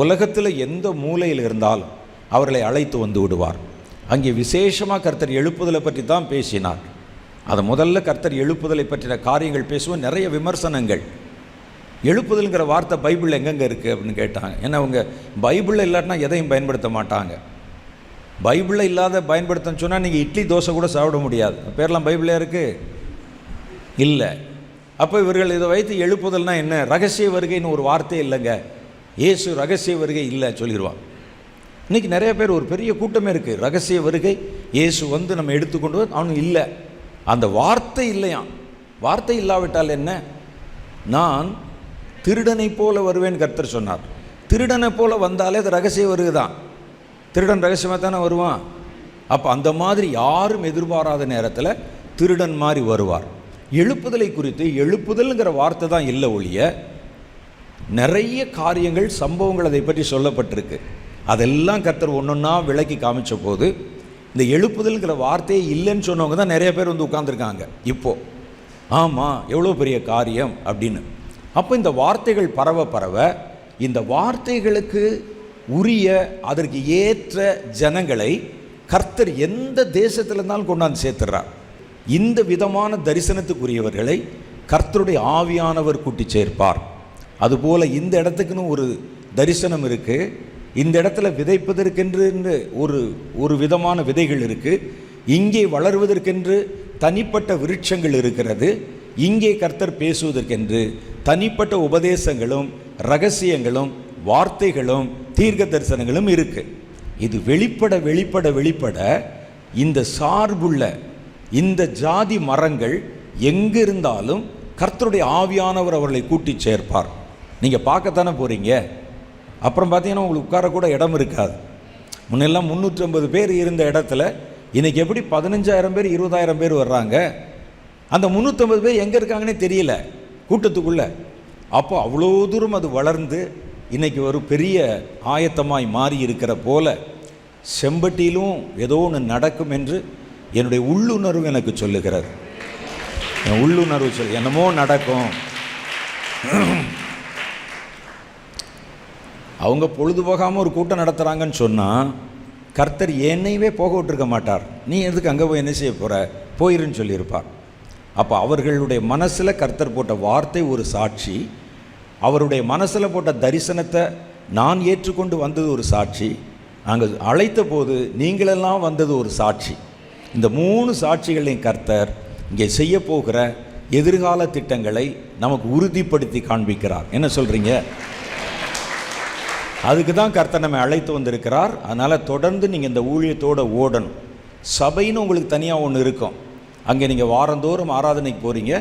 [SPEAKER 1] உலகத்தில் எந்த மூலையில் இருந்தாலும் அவர்களை அழைத்து வந்து விடுவார். அங்கே விசேஷமாக கர்த்தர் எழுப்புதலை பற்றி தான் பேசினார். அதை முதல்ல கர்த்தர் எழுப்புதலை பற்றின காரியங்கள் பேசுவோம். நிறைய விமர்சனங்கள். எழுப்புதல்ங்கிற வார்த்தை பைபிளில் எங்கெங்கே இருக்குது அப்படின்னு கேட்டாங்க. ஏன்னா அவங்க பைபிளில் இல்லாட்டினா எதையும் பயன்படுத்த மாட்டாங்க. பைபிளில் இல்லாத பயன்படுத்தன்னு சொன்னால் நீங்கள் இட்லி தோசை கூட சாப்பிட முடியாது. பேர்லாம் பைபிளில் இருக்குது இல்லை. அப்போ இவர்கள் இதை வைத்து எழுப்புதல்னால் என்ன, ரகசிய வருகைன்னு ஒரு வார்த்தையே இல்லைங்க, இயேசு ரகசிய வருகை இல்லை சொல்லிடுவான். இன்றைக்கி நிறைய பேர், ஒரு பெரிய கூட்டமே இருக்குது, ரகசிய வருகை இயேசு வந்து நம்ம எடுத்துக்கொண்டு அவனு இல்லை, அந்த வார்த்தை இல்லையாம். வார்த்தை இல்லாவிட்டால் என்ன, நான் திருடனை போல வருவேன் கர்த்தர் சொன்னார். திருடனை போல வந்தாலே அது ரகசிய வருகை தான். திருடன் ரகசியமாக தானே வருவான். அப்போ அந்த மாதிரி யாரும் எதிர்பாராத நேரத்தில் திருடன் மாதிரி வருவார். எழுப்புதலை குறித்து எழுப்புதல்ங்கிற வார்த்தை தான் இல்லை ஒழிய நிறைய காரியங்கள், சம்பவங்கள் அதை பற்றி சொல்லப்பட்டிருக்கு. அதெல்லாம் கர்த்தர் ஒன்றொன்னா விளக்கி காமிச்ச போது இந்த எழுப்புதல்ங்கிற வார்த்தையே இல்லைன்னு சொன்னவங்க தான் நிறைய பேர் வந்து உட்கார்ந்துருக்காங்க இப்போது. ஆமாம், எவ்வளோ பெரிய காரியம் அப்படின்னு. அப்போ இந்த வார்த்தைகள் பரவ பரவ இந்த வார்த்தைகளுக்கு உரிய, அதற்கு ஏற்ற ஜனங்களை கர்த்தர் எந்த தேசத்தில் இருந்தாலும் கொண்டாந்து சேர்த்துறார். இந்த விதமான தரிசனத்துக்குரியவர்களை கர்த்தருடைய ஆவியானவர் கூட்டி சேர்ப்பார். அதுபோல் இந்த இடத்துக்குன்னு ஒரு தரிசனம் இருக்குது. இந்த இடத்துல விதைப்பதற்கென்று ஒரு விதமான விதைகள் இருக்குது. இங்கே வளர்வதற்கென்று தனிப்பட்ட விருட்சங்கள் இருக்கிறது. இங்கே கர்த்தர் பேசுவதற்கென்று தனிப்பட்ட உபதேசங்களும் ரகசியங்களும் வார்த்தைகளும் தீர்க்க தரிசனங்களும் இருக்குது. இது வெளிப்பட வெளிப்பட வெளிப்பட இந்த சார்புள்ள இந்த ஜாதி மரங்கள் எங்கே இருந்தாலும் கர்த்தருடைய ஆவியானவர் அவர்களை கூட்டி சேர்ப்பார். நீங்கள் பார்க்கத்தானே போகிறீங்க. அப்புறம் பார்த்தீங்கன்னா உங்களுக்கு உட்காரக்கூட இடம் இருக்காது. முன்னெல்லாம் 350 பேர் இருந்த இடத்துல இன்றைக்கி எப்படி 15,000 பேர் 20,000 பேர் வர்றாங்க, அந்த 350 பேர் எங்கே இருக்காங்கன்னே தெரியல கூட்டத்துக்குள்ளே. அப்போ அவ்வளோ தூரம் அது வளர்ந்து இன்றைக்கி ஒரு பெரிய ஆயத்தமாய் மாறி இருக்கிற போல செம்பட்டியிலும் ஏதோ ஒன்று நடக்கும் என்று என்னுடைய உள்ளுணர்வு எனக்கு சொல்லுகிறது. என் உள்ளுணர்வு என்னமோ நடக்கும். அவங்க பொழுது போகாமல் ஒரு கூட்டம் நடத்துகிறாங்கன்னு சொன்னால் கர்த்தர் என்னையவே போக விட்டுருக்க மாட்டார். நீ எதுக்கு அங்கே போய் என்ன செய்ய போகிற, போயிருன்னு சொல்லியிருப்பார். அப்போ அவர்களுடைய மனசில் கர்த்தர் போட்ட வார்த்தை ஒரு சாட்சி, அவருடைய மனசில் போட்ட தரிசனத்தை நான் ஏற்றுக்கொண்டு வந்தது ஒரு சாட்சி, நாங்கள் அழைத்த போது நீங்களெல்லாம் வந்தது ஒரு சாட்சி. இந்த 3 சாட்சிகளையும் கர்த்தர் இங்கே செய்ய போகிற எதிர்கால திட்டங்களை நமக்கு உறுதிப்படுத்தி காண்பிக்கிறார். என்ன சொல்கிறீங்க? அதுக்கு தான் கர்த்தர் நம்மை அழைத்து வந்திருக்கிறார். அதனால் தொடர்ந்து நீங்கள் இந்த ஊழியத்தோடு ஓடணும். சபைன்னு உங்களுக்கு தனியாக ஒன்று இருக்கும். அங்கே நீங்கள் வாரந்தோறும் ஆராதனைக்கு போகிறீங்க,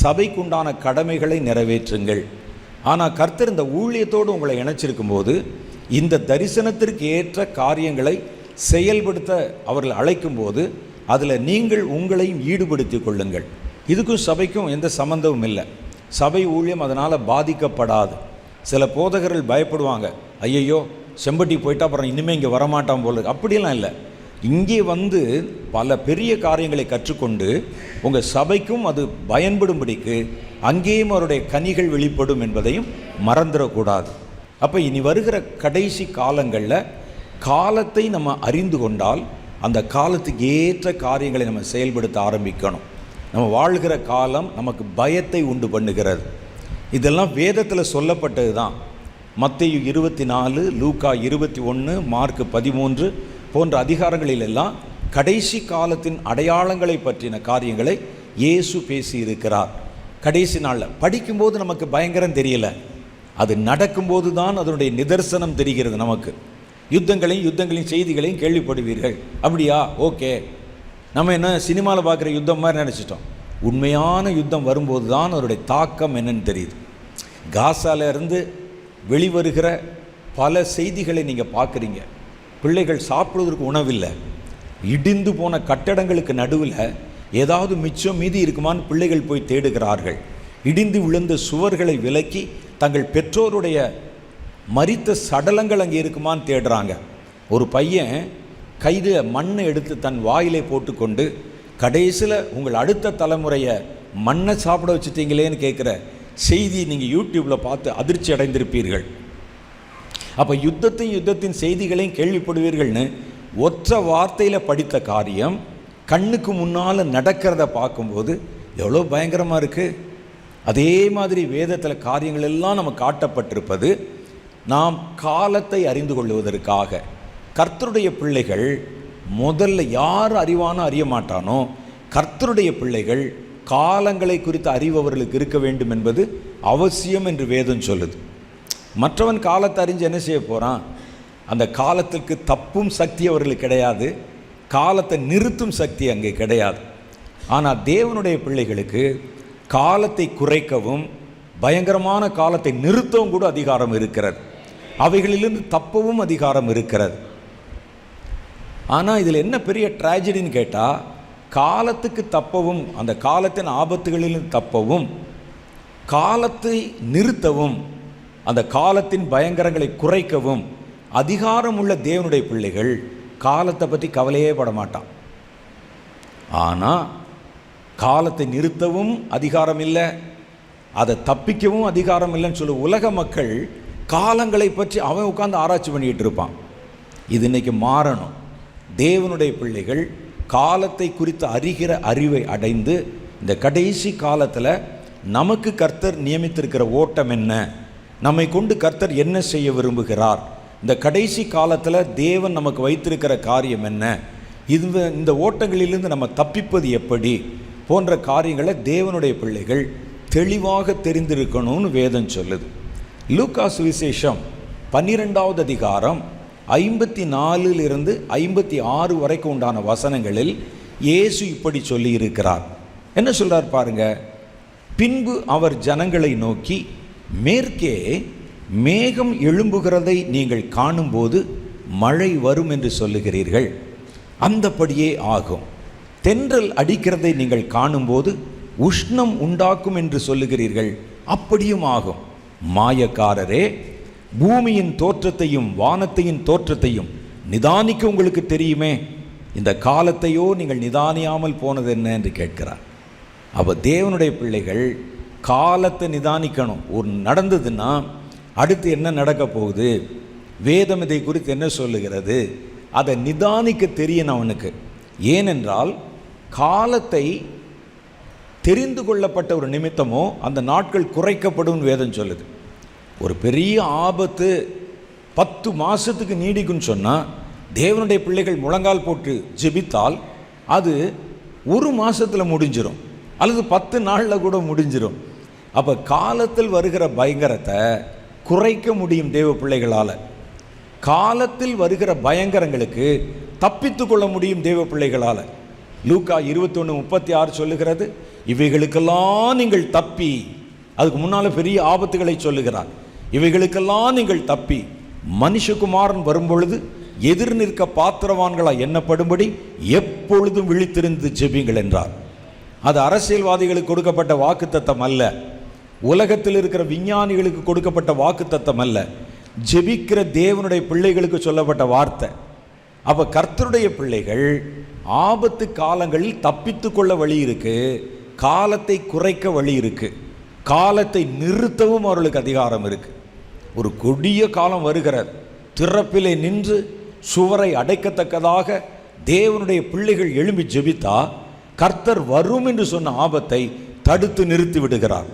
[SPEAKER 1] சபைக்குண்டான கடமைகளை நிறைவேற்றுங்கள். ஆனால் கர்த்தர் இந்த ஊழியத்தோடு உங்களை இணைச்சிருக்கும் போது இந்த தரிசனத்திற்கு ஏற்ற காரியங்களை செயல்படுத்த அவர்கள் அழைக்கும் போது அதில் நீங்கள் உங்களையும் ஈடுபடுத்தி கொள்ளுங்கள். இதுக்கும் சபைக்கும் எந்த சம்பந்தமும் இல்லை. சபை ஊழியம் அதனால் பாதிக்கப்படாது. சில போதகர்கள் பயப்படுவாங்க, ஐயையோ செம்பட்டி போயிட்டா அப்புறம் இனிமேல் இங்கே வரமாட்டான் போல. அப்படியெல்லாம் இல்லை. இங்கே வந்து பல பெரிய காரியங்களை கற்றுக்கொண்டு உங்கள் சபைக்கும் அது பயன்படும்படிக்கு அங்கேயும் அவருடைய கனிகள் வெளிப்படும் என்பதையும் மறந்துடக்கூடாது. அப்போ இனி வருகிற கடைசி காலங்களில் காலத்தை நம்ம அறிந்து கொண்டால் அந்த காலத்துக்கு ஏற்ற காரியங்களை நம்ம செயல்படுத்த ஆரம்பிக்கணும். நம்ம வாழ்கிற காலம் நமக்கு பயத்தை உண்டு பண்ணுகிறது. இதெல்லாம் வேதத்தில் சொல்லப்பட்டது தான். மத்தேயு 24, லூக்கா 21, மார்க் 13 போன்ற அதிகாரங்களிலெல்லாம் கடைசி காலத்தின் அடையாளங்களை பற்றின காரியங்களை இயேசு பேசியிருக்கிறார். கடைசி நாளில் படிக்கும்போது நமக்கு பயங்கரம் தெரியலை, அது நடக்கும்போது தான் அதனுடைய நிதர்சனம் தெரிகிறது நமக்கு. யுத்தங்களையும் செய்திகளையும் கேள்விப்படுவீர்கள். அப்படியா? ஓகே. நம்ம என்ன சினிமாவில் பார்க்குற யுத்தம் மாதிரி நினச்சிட்டோம். உண்மையான யுத்தம் வரும்போது தான் அதனுடைய தாக்கம் என்னன்னு தெரியுது. காசாலேருந்து வெளிவருகிற பல செய்திகளை நீங்கள் பார்க்குறீங்க. பிள்ளைகள் சாப்பிடுவதற்கு உணவில்லை, இடிந்து போன கட்டடங்களுக்கு நடுவில் ஏதாவது மிச்சம் மீதி இருக்குமான்னு பிள்ளைகள் போய் தேடுகிறார்கள். இடிந்து விழுந்த சுவர்களை விலக்கி தங்கள் பெற்றோருடைய மரித்த சடலங்கள் அங்கே இருக்குமான்னு தேடுறாங்க. ஒரு பையன் கையில் மண்ணை எடுத்து தன் வாயிலே போட்டுக்கொண்டு கடைசியில் உங்கள் அடுத்த தலைமுறையை மண்ணை சாப்பிட வச்சுட்டீங்களேன்னு கேட்குற செய்தி நீங்கள் யூடியூப்பில் பார்த்து அதிர்ச்சி அடைந்திருப்பீர்கள். அப்போ யுத்தத்தின் செய்திகளையும் கேள்விப்படுவீர்கள்னு ஒற்ற வார்த்தையில் படித்த காரியம் கண்ணுக்கு முன்னால் நடக்கிறத பார்க்கும்போது எவ்வளோ பயங்கரமாக இருக்குது. அதே மாதிரி வேதத்தில் காரியங்கள் எல்லாம் நம்ம காட்டப்பட்டிருப்பது நாம் காலத்தை அறிந்து கொள்வதற்காக. கர்த்தருடைய பிள்ளைகள் முதல்ல யார் அறிவானோ அறிய மாட்டானோ, கர்த்தருடைய பிள்ளைகள் காலங்களை குறித்து அறிவவர்களுக்கு இருக்க வேண்டும் என்பது அவசியம் என்று வேதம் சொல்லுது. மற்றவன் காலத்தை அறிஞ்சு என்ன செய்ய போகிறான்? அந்த காலத்திற்கு தப்பும் சக்தி அவர்களுக்கு கிடையாது, காலத்தை நிறுத்தும் சக்தி அங்கே கிடையாது. ஆனால் தேவனுடைய பிள்ளைகளுக்கு காலத்தை குறைக்கவும் பயங்கரமான காலத்தை நிறுத்தவும் கூட அதிகாரம் இருக்கிறது. அவைகளிலிருந்து தப்பவும் அதிகாரம் இருக்கிறது. ஆனால் இதில் என்ன பெரிய ட்ராஜடின்னு கேட்டால், காலத்துக்கு தப்பவும் அந்த காலத்தின் ஆபத்துகளிலிருந்து தப்பவும் காலத்தை நிறுத்தவும் அந்த காலத்தின் பயங்கரங்களை குறைக்கவும் அதிகாரம் உள்ள தேவனுடைய பிள்ளைகள் காலத்தை பற்றி கவலையே பட மாட்டான். ஆனால் காலத்தை நிறுத்தவும் அதிகாரம் இல்லை, அதை தப்பிக்கவும் அதிகாரம் இல்லைன்னு சொல்லி உலக மக்கள் காலங்களை பற்றி அவன் உட்கார்ந்து ஆராய்ச்சி பண்ணிக்கிட்டு இருப்பான். இது இன்னைக்கு மாறணும். தேவனுடைய பிள்ளைகள் காலத்தை குறித்து அறிகிற அறிவை அடைந்து இந்த கடைசி காலத்தில் நமக்கு கர்த்தர் நியமித்திருக்கிற ஓட்டம் என்ன, நம்மை கொண்டு கர்த்தர் என்ன செய்ய விரும்புகிறார், இந்த கடைசி காலத்தில் தேவன் நமக்கு வைத்திருக்கிற காரியம் என்ன, இந்த ஓட்டங்களிலிருந்து நம்ம தப்பிப்பது எப்படி போன்ற காரியங்களை தேவனுடைய பிள்ளைகள் தெளிவாக தெரிந்திருக்கணும்னு வேதம் சொல்லுது. லூக்கா சுவிசேஷம் 12வது அதிகாரம் 54 56 வரைக்கும் உண்டான வசனங்களில் இயேசு இப்படி சொல்லி இருக்கிறார். என்ன சொல்றார் பாருங்க. பின்பு அவர் ஜனங்களை நோக்கி, மேற்கே மேகம் எழும்புகிறதை நீங்கள் காணும்போது மழை வரும் என்று சொல்லுகிறீர்கள், அந்தபடியே ஆகும். தென்றல் அடிக்கிறதை நீங்கள் காணும்போது உஷ்ணம் உண்டாக்கும் என்று சொல்லுகிறீர்கள், அப்படியும் ஆகும். மாயக்காரரே, பூமியின் தோற்றத்தையும் வானத்தையும் தோற்றத்தையும் நிதானிக்க உங்களுக்கு தெரியுமே, இந்த காலத்தையோ நீங்கள் நிதானியாமல் போனது என்ன என்று கேட்கிறார். அப்போ தேவனுடைய பிள்ளைகள் காலத்தை நிதானிக்கணும். ஒரு நடந்ததுன்னா அடுத்து என்ன நடக்க போகுது, வேதம் இதை குறித்து என்ன சொல்லுகிறது, அதை நிதானிக்க தெரியணும் அவனுக்கு. ஏனென்றால் காலத்தை தெரிந்து கொள்ளப்பட்ட ஒரு நிமித்தமோ அந்த நாட்கள் குறைக்கப்படும் வேதம் சொல்லுது. ஒரு பெரிய ஆபத்து 10 மாதத்துக்கு நீடிக்குன்னு சொன்னால் தேவனுடைய பிள்ளைகள் முழங்கால் போட்டு ஜெபித்தால் அது 1 மாதத்தில் முடிஞ்சிடும், அல்லது 10 நாளில் கூட முடிஞ்சிடும். அப்போ காலத்தில் வருகிற பயங்கரத்தை குறைக்க முடியும் தேவ பிள்ளைகளால். காலத்தில் வருகிற பயங்கரங்களுக்கு தப்பித்து கொள்ள முடியும் தேவ பிள்ளைகளால். லூக்கா 21:36 சொல்லுகிறது, இவைகளுக்கெல்லாம் நீங்கள் தப்பி, அதுக்கு முன்னால் பெரிய ஆபத்துகளை சொல்லுகிறார், இவைகளுக்கெல்லாம் நீங்கள் தப்பி மனுஷகுமாரன் வரும்பொழுது எதிர் நிற்க பாத்திரவான்களாக எண்ணப்படும்படி எப்பொழுதும் விழித்திருந்து ஜெபிங்கள் என்றார். அது அரசியல்வாதிகளுக்கு கொடுக்கப்பட்ட வாக்குத்தத்தம் அல்ல, உலகத்தில் இருக்கிற விஞ்ஞானிகளுக்கு கொடுக்கப்பட்ட வாக்குத்தத்தம் அல்ல, ஜெபிக்கிற தேவனுடைய பிள்ளைகளுக்கு சொல்லப்பட்ட வார்த்தை. அப்போ கர்த்தருடைய பிள்ளைகள் ஆபத்து காலங்களில் தப்பித்து கொள்ள வழி இருக்கு, காலத்தை குறைக்க வழி இருக்கு, காலத்தை நிறுத்தவும் அவர்களுக்கு அதிகாரம் இருக்கு. ஒரு கொடிய காலம் வருகிறது, திறப்பிலே நின்று சுவரை அடைக்கத்தக்கதாக தேவனுடைய பிள்ளைகள் எழும்பி ஜெபித்தா கர்த்தர் வரும் என்று சொன்ன ஆபத்தை தடுத்து நிறுத்தி விடுகிறார்.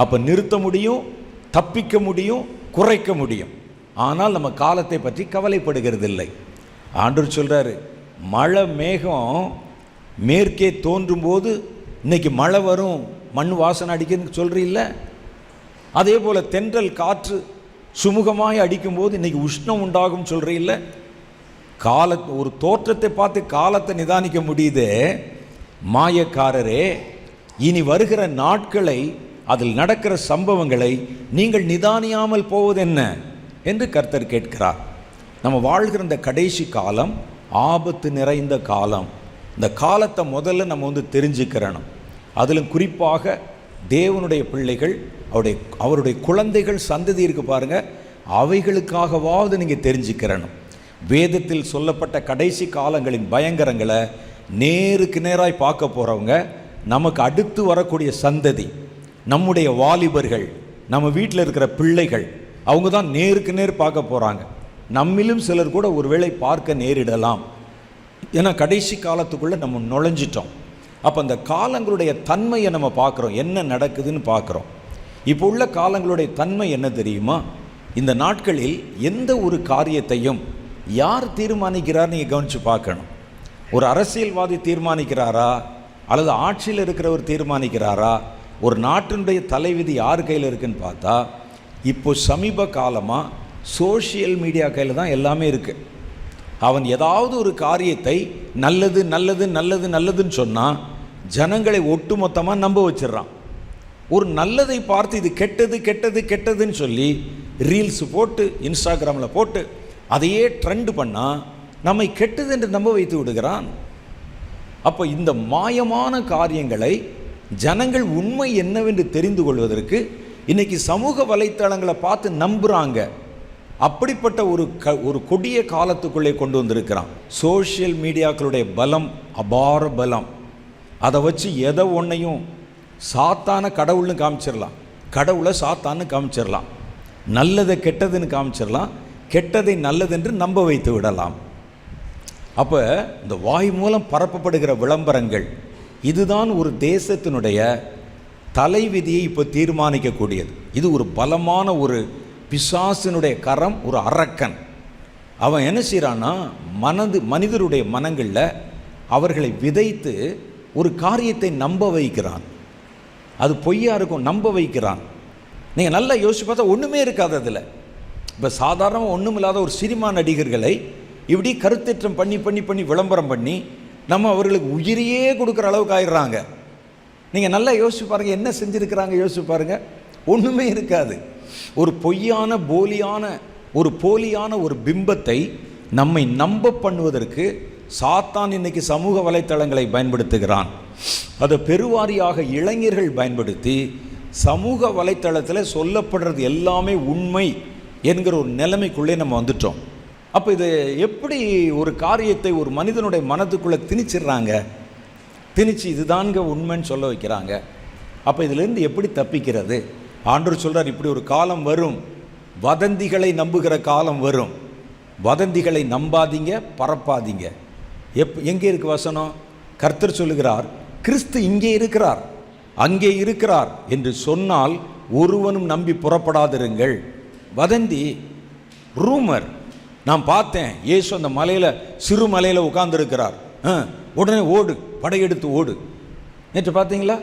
[SPEAKER 1] அப்போ நிறுத்த முடியும், தப்பிக்க முடியும், குறைக்க முடியும். ஆனால் நம்ம காலத்தை பற்றி கவலைப்படுகிறது இல்லை. ஆண்டவர் சொல்கிறாரு, மழை மேகம் மேற்கே தோன்றும் போது இன்னைக்கு மழை வரும், மண் வாசனை அடிக்குதுன்னு சொல்கிறீல்ல, அதே போல் தென்றல் காற்று சுமூகமாய் அடிக்கும்போது இன்னைக்கு உஷ்ணம் உண்டாகும் சொல்கிறீல்ல. ஒரு தோற்றத்தை பார்த்து காலத்தை நிதானிக்க முடியுதே. மாயக்காரரே, இனி வருகிற நாட்களை, அதில் நடக்கிற சம்பவங்களை நீங்கள் நிதானியாமல் போவது என்ன என்று கர்த்தர் கேட்கிறார். நம்ம வாழ்கிற இந்த கடைசி காலம் ஆபத்து நிறைந்த காலம். இந்த காலத்தை முதல்ல நம்ம தெரிஞ்சுக்கிறணும். அதிலும் குறிப்பாக தேவனுடைய பிள்ளைகள், அவருடைய குழந்தைகள் சந்ததி இருக்கு பாருங்க, அவைகளுக்காகவாவது நீங்கள் தெரிஞ்சுக்கிறணும். வேதத்தில் சொல்லப்பட்ட கடைசி காலங்களின் பயங்கரங்களை நேருக்கு நேராய் பார்க்க போகிறவங்க நமக்கு அடுத்து வரக்கூடிய சந்ததி, நம்முடைய வாலிபர்கள், நம்ம வீட்டில் இருக்கிற பிள்ளைகள், அவங்க தான் நேருக்கு நேர் பார்க்க போகிறாங்க. நம்மிலும் சிலர் கூட ஒருவேளை பார்க்க நேரிடலாம். ஏன்னா கடைசி காலத்துக்குள்ளே நம்ம நுழைஞ்சிட்டோம். அப்போ அந்த காலங்களுடைய தன்மையை நம்ம பார்க்குறோம், என்ன நடக்குதுன்னு பார்க்குறோம். இப்போ உள்ள காலங்களுடைய தன்மை என்ன தெரியுமா? இந்த நாட்களில் எந்த ஒரு காரியத்தையும் யார் தீர்மானிக்கிறார் நீங்கள் கவனித்து பார்க்கணும். ஒரு அரசியல்வாதி தீர்மானிக்கிறாரா, அல்லது ஆட்சியில் இருக்கிறவர் தீர்மானிக்கிறாரா, ஒரு நாட்டினுடைய தலைவிதி யார் கையில் இருக்குன்னு பார்த்தா இப்போ சமீப காலமாக சோஷியல் மீடியா கையில் தான் எல்லாமே இருக்குது. அவன் ஏதாவது ஒரு காரியத்தை நல்லது நல்லது நல்லது நல்லதுன்னு சொன்னால் ஜனங்களை ஒட்டுமொத்தமாக நம்ப வச்சிடறான். ஒரு நல்லதை பார்த்து இது கெட்டது கெட்டது கெட்டதுன்னு சொல்லி ரீல்ஸ் போட்டு இன்ஸ்டாகிராமில் போட்டு அதையே ட்ரெண்ட் பண்ணால் நம்மை கெட்டது என்று நம்ப வைத்து விடுகிறான். அப்போ இந்த மாயமான காரியங்களை ஜனங்கள் உண்மை என்னவென்று தெரிந்து கொள்வதற்கு இன்னைக்கு சமூக வலைத்தளங்களை பார்த்து நம்புகிறாங்க. அப்படிப்பட்ட ஒரு கொடிய காலத்துக்குள்ளே கொண்டு வந்திருக்கிறான். சோஷியல் மீடியாக்களுடைய பலம் அபார பலம். அதை வச்சு எதை ஒன்றையும் சாத்தான கடவுள்னு காமிச்சிடலாம், கடவுளை சாத்தான்னு காமிச்சிடலாம், நல்லதை கெட்டதுன்னு காமிச்சிடலாம், கெட்டதை நல்லதென்று நம்ப வைத்து விடலாம். அப்போ இந்த வாய் மூலம் பரப்பப்படுகிற விளம்பரங்கள் இதுதான் ஒரு தேசத்தினுடைய தலைவிதியை இப்போ தீர்மானிக்கக்கூடியது. இது ஒரு பலமான ஒரு பிசாசினுடைய கரம், ஒரு அரக்கன். அவன் என்ன செய்கிறான்னா மனிதருடைய மனங்களில் அவர்களை விதைத்து ஒரு காரியத்தை நம்ப வைக்கிறான். அது பொய்யா இருக்கும், நம்ப வைக்கிறான். நீங்கள் நல்லா யோசிச்சு பார்த்தா ஒன்றுமே இருக்காது அதில். இப்போ சாதாரணமாக ஒன்றும் இல்லாத ஒரு சினிமா நடிகர்களை இப்படி கருத்தேற்றம் பண்ணி பண்ணி பண்ணி விளம்பரம் பண்ணி நம்ம அவர்களுக்கு உயிரையே கொடுக்குற அளவுக்கு ஆயிடுறாங்க. நீங்கள் நல்லா யோசிச்சு பாருங்கள், என்ன செஞ்சுருக்கிறாங்க யோசிச்சு பாருங்கள். ஒன்றுமே இருக்காது. ஒரு போலியான ஒரு பிம்பத்தை நம்மை நம்ப பண்ணுவதற்கு சாத்தான் இன்னைக்கு சமூக வலைத்தளங்களை பயன்படுத்துகிறான். அதை பெருவாரியாக இளைஞர்கள் பயன்படுத்தி சமூக வலைத்தளத்தில் சொல்லப்படுறது எல்லாமே உண்மை என்கிற ஒரு நிலைமைக்குள்ளே நம்ம வந்துட்டோம். அப்போ இது எப்படி ஒரு காரியத்தை ஒரு மனிதனுடைய மனதுக்குள்ளே திணிச்சிடுறாங்க, திணிச்சு இதுதான்ங்க உண்மைன்னு சொல்ல வைக்கிறாங்க. அப்போ இதிலேருந்து எப்படி தப்பிக்கிறது? ஆண்டவர் சொல்கிறார், இப்படி ஒரு காலம் வரும், வதந்திகளை நம்புகிற காலம் வரும். வதந்திகளை நம்பாதீங்க, பரப்பாதீங்க. எங்கே இருக்கு வசனம்? கர்த்தர் சொல்லுகிறார், கிறிஸ்து இங்கே இருக்கிறார், அங்கே இருக்கிறார் என்று சொன்னால் ஒருவனும் நம்பி புறப்படாதிருங்கள். வதந்தி, ரூமர். நான் பார்த்தேன், இயேசு அந்த மலையில், சிறு மலையில் உட்கார்ந்துருக்கிறார், உடனே ஓடு, படையெடுத்து ஓடு. நேற்று பார்த்தீங்களா?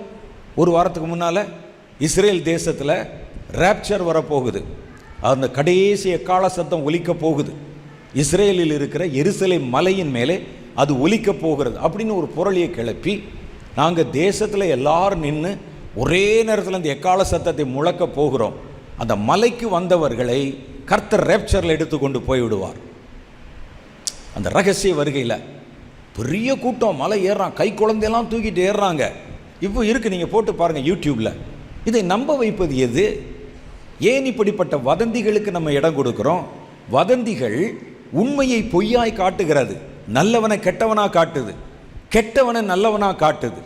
[SPEAKER 1] ஒரு வாரத்துக்கு முன்னால் இஸ்ரேல் தேசத்தில் ராப்சர் வரப்போகுது. அந்த கடைசி எக்கால சத்தம் ஒலிக்க போகுது. இஸ்ரேலில் இருக்கிற எருசலேம் மலையின் மேலே அது ஒலிக்க போகிறது அப்படின்னு ஒரு புரளியை கிளப்பி, நாங்கள் தேசத்தில் எல்லாரும் நின்று ஒரே நேரத்தில் அந்த எக்கால சத்தத்தை முழக்க போகிறோம். அந்த மலைக்கு வந்தவர்களை கர்த்தர் ரேப்சரில் எடுத்துக்கொண்டு போய்விடுவார். அந்த ரகசிய வருகையில் பெரிய கூட்டம் மலை ஏறுறான், கை குழந்தையெல்லாம் தூக்கிட்டு ஏறுறாங்க. இப்போ இருக்குது, நீங்கள் போட்டு பாருங்கள் யூடியூப்பில். இதை நம்ப வைப்பது எது? ஏன் இப்படிப்பட்ட வதந்திகளுக்கு நம்ம இடம் கொடுக்குறோம்? வதந்திகள் உண்மையை பொய்யாய் காட்டுகிறது, நல்லவனை கெட்டவனாக காட்டுது, கெட்டவனை நல்லவனாக காட்டுது.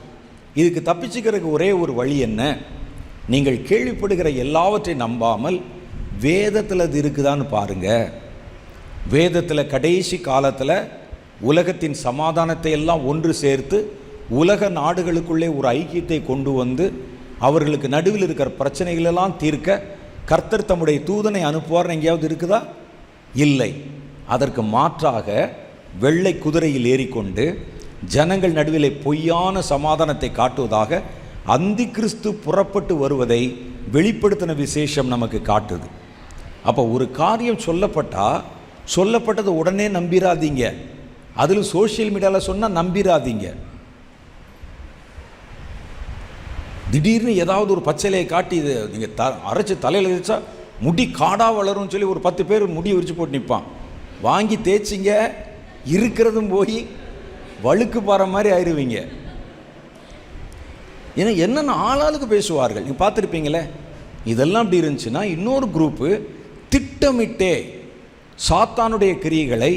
[SPEAKER 1] இதுக்கு தப்பிச்சுக்கிறதுக்கு ஒரே ஒரு வழி என்ன? நீங்கள் கேள்விப்படுகிற எல்லாவற்றையும் நம்பாமல் வேதத்தில் அது இருக்குதான்னு பாருங்கள். வேதத்தில் கடைசி காலத்தில் உலகத்தின் சமாதானத்தை எல்லாம் ஒன்று சேர்த்து உலக நாடுகளுக்குள்ளே ஒரு ஐக்கியத்தை கொண்டு வந்து அவர்களுக்கு நடுவில் இருக்கிற பிரச்சனைகளெல்லாம் தீர்க்க கர்த்தர் தம்முடைய தூதனை அனுப்புவார்னு எங்கேயாவது இருக்குதா? இல்லை. அதற்கு மாற்றாக வெள்ளை குதிரையில் ஏறிக்கொண்டு ஜனங்கள் நடுவிலே பொய்யான சமாதானத்தை காட்டுவதாக அந்தி கிறிஸ்து புறப்பட்டு வருவதை வெளிப்படுத்தின விசேஷம் நமக்கு காட்டுது. அப்போ ஒரு காரியம் சொல்லப்பட்டது உடனே நம்பிராதீங்க. அதில் சோஷியல் மீடியாவில் சொன்னால் நம்பிராதீங்க. திடீர்னு ஏதாவது ஒரு பச்சைலையை காட்டி இது நீங்கள் அரைச்சி தலையில் வச்சா முடி காடாக வளரும்னு சொல்லி ஒரு 10 பேர் முடியை விரிச்சு போட்டு நிற்பான். வாங்கி தேய்ச்சிங்க, இருக்கிறதும் போய் வழுக்கு பாற மாதிரி ஆயிடுவீங்க. ஏன்னா என்னென்ன ஆளாளுக்கு பேசுவார்கள், நீங்கள் பார்த்துருப்பீங்களே. இதெல்லாம் அப்படி இருந்துச்சுன்னா இன்னொரு குரூப்பு திட்டமிட்டே சாத்தானுடைய கிரியைகளை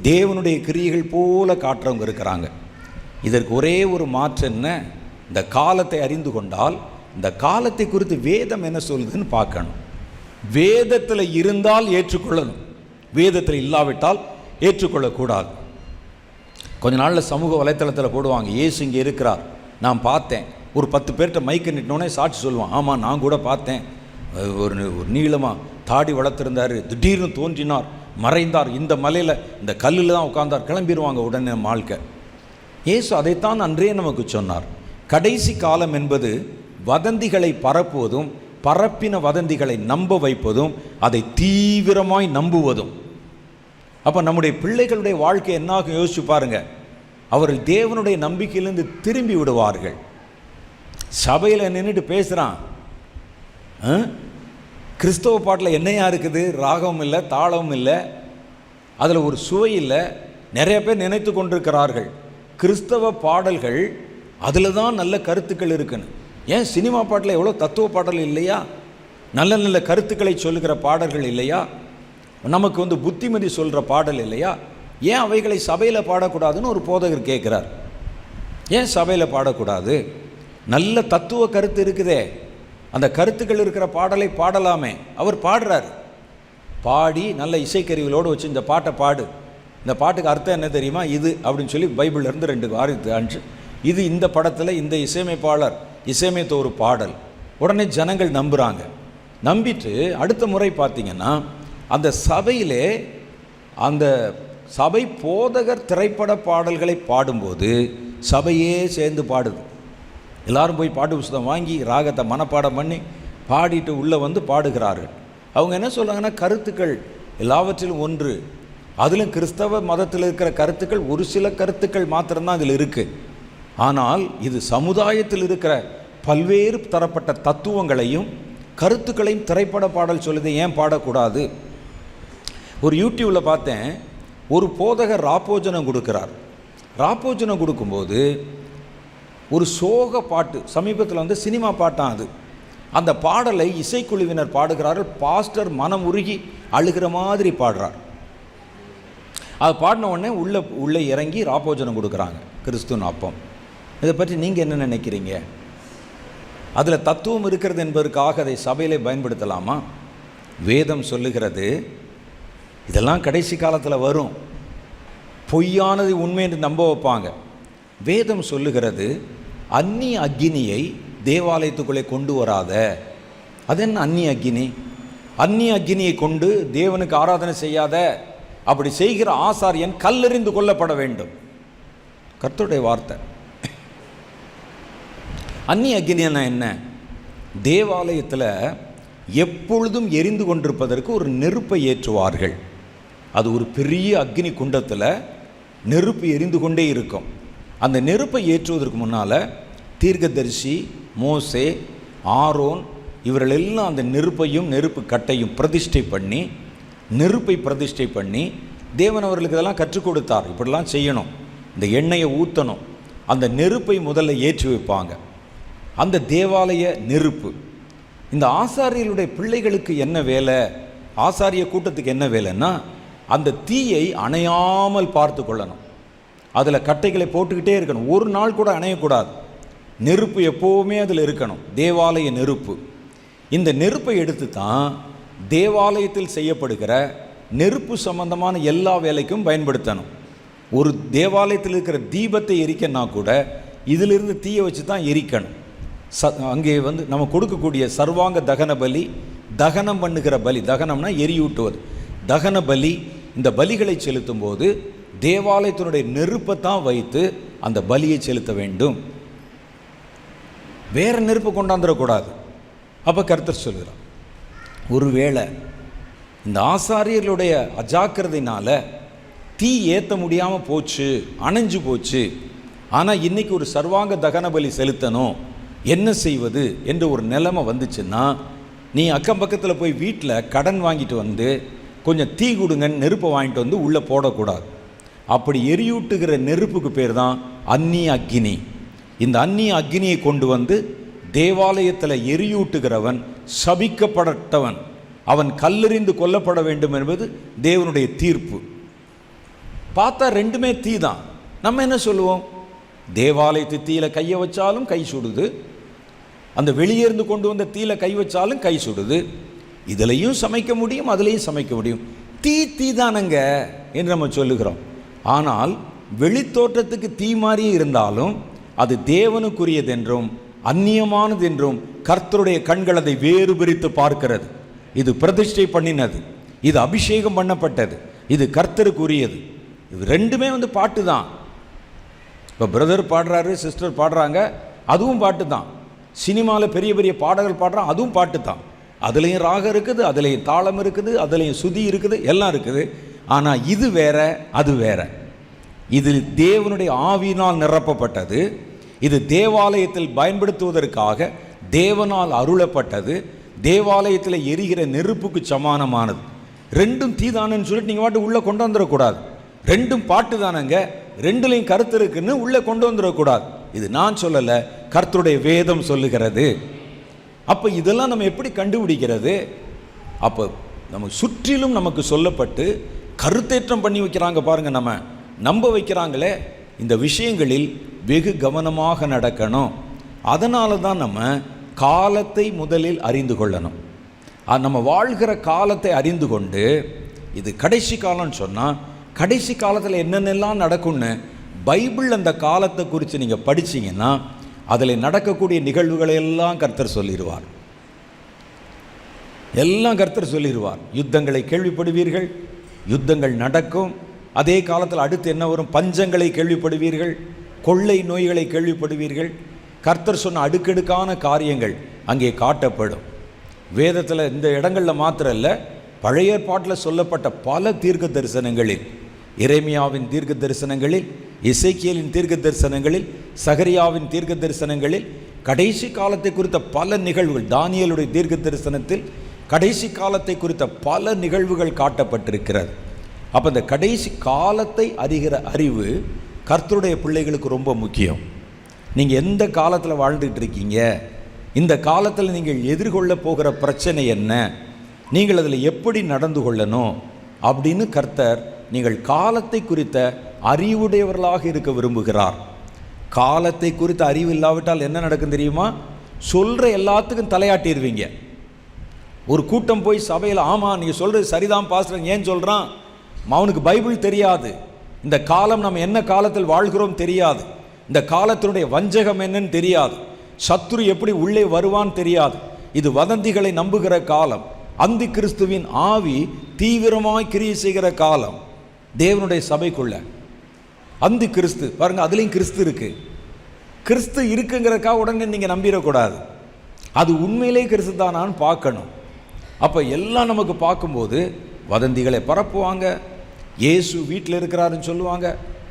[SPEAKER 1] தேவனுடைய கிரியைகள் போல காட்டுறவங்க இருக்கிறாங்க. இதற்கு ஒரே ஒரு மாற்று என்ன? இந்த காலத்தை அறிந்து கொண்டால் இந்த காலத்தை குறித்து வேதம் என்ன சொல்லுதுன்னு பார்க்கணும். வேதத்தில் இருந்தால் ஏற்றுக்கொள்ளணும், வேதத்தில் இல்லாவிட்டால் ஏற்றுக்கொள்ளக்கூடாது. கொஞ்ச நாளில் சமூக வலைத்தளத்தில் போடுவாங்க, இயேசு இங்கே இருக்கிறார், நான் பார்த்தேன். ஒரு 10 பேர்கிட்ட மைக்கு நிட்டினோடனே சாட்சி சொல்லுவான், ஆமாம் நான் கூட பார்த்தேன், ஒரு நீளமாக தாடி வளர்த்துருந்தார், திடீர்னு தோன்றினார், மறைந்தார், இந்த மலையில் இந்த கல்லில் தான் உட்கார்ந்தார், கிளம்பிடுவாங்க உடனே வாழ்க்கை. இயேசு அதைத்தான் அன்றே நமக்கு சொன்னார். கடைசி காலம் என்பது வதந்திகளை பரப்புவதும் பரப்பின வதந்திகளை நம்ப வைப்பதும் அதை தீவிரமாய் நம்புவதும். அப்போ நம்முடைய பிள்ளைகளுடைய வாழ்க்கை என்னாகும் யோசிச்சு பாருங்கள். அவர்கள் தேவனுடைய நம்பிக்கையிலிருந்து திரும்பி விடுவார்கள். சபையில் நின்றுட்டு பேசுகிறான், கிறிஸ்தவ பாட்டில் என்னையா இருக்குது, ராகமும் இல்லை, தாளமும் இல்லை, அதில் ஒரு சுவை இல்லை. நிறைய பேர் நினைத்து கொண்டிருக்கிறார்கள் கிறிஸ்தவ பாடல்கள் அதில் தான் நல்ல கருத்துக்கள் இருக்குன்னு. ஏன் சினிமா பாட்டில் எவ்வளோ தத்துவ பாடல் இல்லையா? நல்ல நல்ல கருத்துக்களை சொல்லுகிற பாடல்கள் இல்லையா? நமக்கு புத்திமதி சொல்கிற பாடல் இல்லையா? ஏன் அவைகளை சபையில் பாடக்கூடாதுன்னு ஒரு போதகர் கேட்குறார். ஏன் சபையில் பாடக்கூடாது? நல்ல தத்துவ கருத்து இருக்குதே, அந்த கருத்துக்கள் இருக்கிற பாடலை பாடலாமே. அவர் பாடுறார், பாடி நல்ல இசைக்கருவிகளோடு வச்சு இந்த பாட்டை பாடு, இந்த பாட்டுக்கு அர்த்தம் என்ன தெரியுமா, இது அப்படின்னு சொல்லி பைபிள்லேருந்து 2 வாரத்து அன்று இது இந்த படத்தில் இந்த இசையமைப்பாளர் இசையமைத்த ஒரு பாடல். உடனே ஜனங்கள் நம்புகிறாங்க. நம்பிட்டு அடுத்த முறை பார்த்திங்கன்னா அந்த சபையிலே அந்த சபை போதகர் திரைப்பட பாடல்களை பாடும்போது சபையே சேர்ந்து பாடுது. எல்லாரும் போய் பாட்டு புஸ்தகம் வாங்கி ராகத்தை மனப்பாடம் பண்ணி பாடிட்டு உள்ளே பாடுகிறார்கள். அவங்க என்ன சொல்கிறாங்கன்னா, கருத்துக்கள் எல்லாவற்றிலும் ஒன்று. அதிலும் கிறிஸ்தவ மதத்தில் இருக்கிற கருத்துக்கள் ஒரு சில கருத்துக்கள் மாத்திரம்தான் இதில் இருக்குது. ஆனால் இது சமுதாயத்தில் இருக்கிற பல்வேறு தரப்பட்ட தத்துவங்களையும் கருத்துக்களையும் திரைப்பட பாடல் சொல்லுது. ஏன் பாடக்கூடாது? ஒரு யூடியூப்பில் பார்த்தேன், ஒரு போதகர் ராப்போஜனம் கொடுக்குறார். ராப்போஜனம் கொடுக்கும்போது ஒரு சோக பாட்டு, சமீபத்தில் வந்து சினிமா பாட்டான் அது. அந்த பாடலை இசைக்குழுவினர் பாடுகிறார்கள். பாஸ்டர் மனம் உருகி அழுகிற மாதிரி பாடுறார். அது பாடின உடனே உள்ளே இறங்கி ராப்போஜனம் கொடுக்குறாங்க, கிறிஸ்துவின் அப்பம். இதை பற்றி நீங்கள் என்ன நினைக்கிறீங்க? அதில் தத்துவம் இருக்கிறது என்பதற்காக அதை சபையிலே பயன்படுத்தலாமா? வேதம் சொல்லுகிறது இதெல்லாம் கடைசி காலத்தில் வரும், பொய்யானது உண்மை என்று நம்ப வைப்பாங்க. வேதம் சொல்லுகிறது அந்நிய அக்கினியை தேவாலயத்துக்குள்ளே கொண்டு வராத. அது என்ன அந்நிய அக்கினி? அந்நிய அக்கினியை கொண்டு தேவனுக்கு ஆராதனை செய்யாத. அப்படி செய்கிற ஆசாரியன் கல்லெறிந்து கொல்லப்பட வேண்டும். கர்த்தருடைய வார்த்தை. அந்நிய அக்கினின்னா என்ன? தேவாலயத்தில் எப்பொழுதும் எரிந்து கொண்டிருப்பதற்கு ஒரு நெருப்பை ஏற்றுவார்கள். அது ஒரு பெரிய அக்னி குண்டத்தில் நெருப்பு எரிந்து கொண்டே இருக்கும். அந்த நெருப்பை ஏற்றுவதற்கு முன்னால் தீர்க்கதரிசி மோசே, ஆரோன் இவர்கள் எல்லாம் அந்த நெருப்பையும் நெருப்பு கட்டையும் பிரதிஷ்டை பண்ணி, நெருப்பை பிரதிஷ்டை பண்ணி தேவன் அவர்களுக்கு இதெல்லாம் கற்றுக் கொடுத்தார். இப்படிலாம் செய்யணும், இந்த எண்ணெயை ஊற்றணும். அந்த நெருப்பை முதல்ல ஏற்றி வைப்பாங்க. அந்த தேவாலய நெருப்பு. இந்த ஆசாரியர்களுடைய பிள்ளைகளுக்கு என்ன வேலை? ஆசாரிய கூட்டத்துக்கு என்ன வேலைன்னா, அந்த தீயை அணையாமல் பார்த்து கொள்ளணும். அதில் கட்டைகளை போட்டுக்கிட்டே இருக்கணும். ஒரு நாள் கூட அணையக்கூடாது. நெருப்பு எப்போவுமே அதில் இருக்கணும். தேவாலய நெருப்பு. இந்த நெருப்பை எடுத்து தான் தேவாலயத்தில் செய்யப்படுகிற நெருப்பு சம்பந்தமான எல்லா வேலைக்கும் பயன்படுத்தணும். ஒரு தேவாலயத்தில் இருக்கிற தீபத்தை எரிக்கன்னா கூட இதிலிருந்து தீயை வச்சு தான் எரிக்கணும். அங்கே வந்து நம்ம கொடுக்கக்கூடிய சர்வாங்க தகன பலி, தகனம் பண்ணுகிற பலி, தகனம்னா எரியூட்டுவது, தகன பலி, இந்த பலிகளை செலுத்தும் போது தேவாலயத்தினுடைய நெருப்பை தான் வைத்து அந்த பலியை செலுத்த வேண்டும். வேற நெருப்பு கொண்டாந்துடக்கூடாது. அப்போ கர்த்தர் சொல்கிறார், ஒருவேளை இந்த ஆசாரியர்களுடைய அஜாக்கிரதையினால் தீ ஏற்ற முடியாமல் போச்சு, அணைஞ்சு போச்சு, ஆனால் இன்றைக்கி ஒரு சர்வாங்க தகன பலி செலுத்தணும், என்ன செய்வது என்று ஒரு நிலைமை வந்துச்சுன்னா, நீ அக்கம் பக்கத்தில் போய் வீட்டில் கடன் வாங்கிட்டு வந்து கொஞ்சம் தீ கொடுங்கன்னு நெருப்பை வாங்கிட்டு வந்து உள்ளே போடக்கூடாது. அப்படி எரியூட்டுகிற நெருப்புக்கு பேர் தான் அந்நிய அக்கினி. இந்த அந்நிய அக்கினியை கொண்டு வந்து தேவாலயத்தில் எரியூட்டுகிறவன் சபிக்கப்படட்டவன், அவன் கல்லெறிந்து கொல்லப்பட வேண்டும் என்பது தேவனுடைய தீர்ப்பு. பார்த்தா ரெண்டுமே தீ தான். நம்ம என்ன சொல்லுவோம்? தேவாலயத்து தீயில கையை வச்சாலும் கை சுடுது, அந்த வெளியே இருந்து கொண்டு வந்த தீயில கை வச்சாலும் கை சுடுது. இதுலையும் சமைக்க முடியும், அதுலேயும் சமைக்க முடியும். தீ தானங்க என்று நம்ம சொல்லுகிறோம். ஆனால் வெளித்தோற்றத்துக்கு தீ மாதிரியே இருந்தாலும் அது தேவனுக்குரியதென்றும் அந்நியமானது என்றும் கர்த்தருடைய கண்கள் அதை வேறு பிரித்து பார்க்கிறது. இது பிரதிஷ்டை பண்ணினது, இது அபிஷேகம் பண்ணப்பட்டது, இது கர்த்தருக்குரியது. இது ரெண்டுமே வந்து பாட்டு தான். இப்போ பிரதர் பாடுறாரு, சிஸ்டர் பாடுறாங்க, அதுவும் பாட்டு தான். சினிமாவில் பெரிய பெரிய பாடல்கள் பாடுறான், அதுவும் பாட்டு தான். அதுலேயும் ராகம் இருக்குது, அதுலேயும் தாளம் இருக்குது, அதுலேயும் சுதி இருக்குது, எல்லாம் இருக்குது. ஆனால் இது வேற, அது வேற. இது தேவனுடைய ஆவியினால் நிரப்பப்பட்டது. இது தேவாலயத்தில் பயன்படுத்துவதற்காக தேவனால் அருளப்பட்டது. தேவாலயத்தில் எரிகிற நெருப்புக்கு சமானமானது. ரெண்டும் தீதானன்னு சொல்லிட்டு நீங்கள் பாட்டு உள்ளே கொண்டு வந்துடக்கூடாது. ரெண்டும் பாட்டு தானங்க, ரெண்டுலையும் கருத்து இருக்குன்னு உள்ளே கொண்டு வந்துடக்கூடாது. இது நான் சொல்லலை, கர்த்தருடைய வேதம் சொல்லுகிறது. அப்போ இதெல்லாம் நம்ம எப்படி கண்டுபிடிக்கிறது? அப்போ நமக்கு சுற்றிலும் நமக்கு சொல்லப்பட்டு கருத்தேற்றம் பண்ணி வைக்கிறாங்க பாருங்க, நம்ம நம்ப வைக்கிறாங்களே. இந்த விஷயங்களில் வெகு கவனமாக நடக்கணும். அதனால தான் நம்ம காலத்தை முதலில் அறிந்து கொள்ளணும். நம்ம வாழ்கிற காலத்தை அறிந்து கொண்டு, இது கடைசி காலம்னு சொன்னால் கடைசி காலத்தில் என்னென்னலாம் நடக்கும்னு பைபிள் அந்த காலத்தை குறித்து நீங்கள் படிச்சிங்கன்னா அதில் நடக்கக்கூடிய நிகழ்வுகளை எல்லாம் கர்த்தர் சொல்லிடுவார். எல்லாம் கர்த்தர் சொல்லிடுவார். யுத்தங்களை கேள்விப்படுவீர்கள், யுத்தங்கள் நடக்கும். அதே காலத்தில் அடுத்து என்ன வரும்? பஞ்சங்களை கேள்விப்படுவீர்கள், கொள்ளை நோய்களை கேள்விப்படுவீர்கள். கர்த்தர் சொன்ன அடுக்கடுக்கான காரியங்கள் அங்கே காட்டப்படும். வேதத்தில் இந்த இடங்களில் மாத்திரம் இல்லை, பழைய ஏற்பாட்டில் சொல்லப்பட்ட பல தீர்க்க தரிசனங்களில், எரேமியாவின் தீர்க்க தரிசனங்களில், எசேக்கியேலின் தீர்க்க தரிசனங்களில், சகரியாவின் தீர்க்க தரிசனங்களில் கடைசி காலத்தை குறித்த பல நிகழ்வுகள், தானியேலுடைய தீர்க்க தரிசனத்தில் கடைசி காலத்தை குறித்த பல நிகழ்வுகள் காட்டப்பட்டிருக்கிறது. அப்போ இந்த கடைசி காலத்தை அறிகிற அறிவு கர்த்தருடைய பிள்ளைகளுக்கு ரொம்ப முக்கியம். நீங்கள் எந்த காலத்தில் வாழ்ந்துட்டு இருக்கீங்க, இந்த காலத்தில் நீங்கள் எதிர்கொள்ள போகிற பிரச்சனை என்ன, நீங்கள் அதில் எப்படி நடந்து கொள்ளணும் அப்படின்னு கர்த்தர் நீங்கள் காலத்தை குறித்த அறிவுடையவர்களாக இருக்க விரும்புகிறார். காலத்தை குறித்த அறிவு இல்லாவிட்டால் என்ன நடக்கும் தெரியுமா? சொல்கிற எல்லாத்துக்கும் தலையாட்டிடுவீங்க. ஒரு கூட்டம் போய் சபையில், ஆமாம் நீங்கள் சொல்கிறது சரிதான் பாஸ்டர், ஏன் சொல்கிறான்? அவனுக்கு பைபிள் தெரியாது, இந்த காலம் நம்ம என்ன காலத்தில் வாழ்கிறோம் தெரியாது, இந்த காலத்தினுடைய வஞ்சகம் என்னன்னு தெரியாது, சத்துரு எப்படி உள்ளே வருவான்னு தெரியாது. இது வதந்திகளை நம்புகிற காலம், அந்தி கிறிஸ்துவின் ஆவி தீவிரமாய் கிரியை செய்கிற காலம். தேவனுடைய சபைக்குள்ள அந்தி கிறிஸ்து பாருங்க, அதுலேயும் கிறிஸ்து இருக்கு. கிறிஸ்து இருக்குங்கிறக்கா உடனே நீங்கள் நம்பிடக்கூடாது, அது உண்மையிலே கிறிஸ்து தானான்னு பார்க்கணும். அப்போ எல்லாம் நமக்கு பார்க்கும்போது வதந்திகளை பரப்புவாங்க. இயேசு வீட்டில் இருக்கிறாருன்னு சொல்லுவாங்க,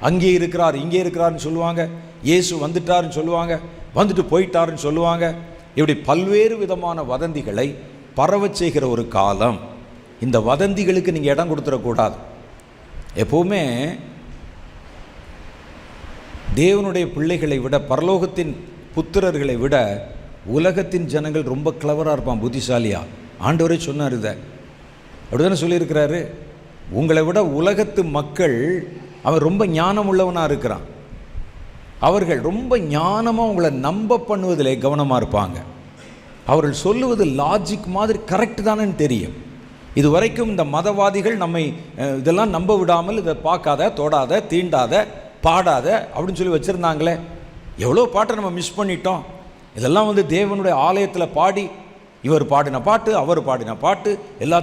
[SPEAKER 1] அங்கே இருக்கிறார் இங்கே இருக்கிறாருன்னு சொல்லுவாங்க, இயேசு வந்துட்டாருன்னு சொல்லுவாங்க, வந்துட்டு போயிட்டாருன்னு சொல்லுவாங்க. இப்படி பல்வேறு விதமான வதந்திகளை பரவச் செய்கிற ஒரு காலம். இந்த வதந்திகளுக்கு நீங்கள் இடம் கொடுத்துடக்கூடாது. எப்போவுமே தேவனுடைய பிள்ளைகளை விட, பரலோகத்தின் புத்திரர்களை விட உலகத்தின் ஜனங்கள் ரொம்ப கிளவராக இருப்பான், புத்திசாலியா. ஆண்டவரே சொன்னார், இதை அப்படிதானே சொல்லியிருக்கிறாரு. உங்களை விட உலகத்து மக்கள் அவன் ரொம்ப ஞானம் உள்ளவனாக இருக்கிறான். அவர்கள் ரொம்ப ஞானமாக உங்களை நம்ப பண்ணுவதிலே கவனமாக இருப்பாங்க. அவர்கள் சொல்லுவது லாஜிக் மாதிரி கரெக்டு தானேன்னு தெரியும். இது வரைக்கும் இந்த மதவாதிகள் நம்மை இதெல்லாம் நம்ப விடாமல், இதை பார்க்காத, தொடாத, தீண்டாத, பாடாத அப்படின்னு சொல்லி வச்சுருந்தாங்களே. எவ்வளோ பாட்டை நம்ம மிஸ் பண்ணிட்டோம். இதெல்லாம் தேவனுடைய ஆலயத்தில் பாடி, இவர் பாடின பாட்டு, அவர் பாடின பாட்டு, எல்லா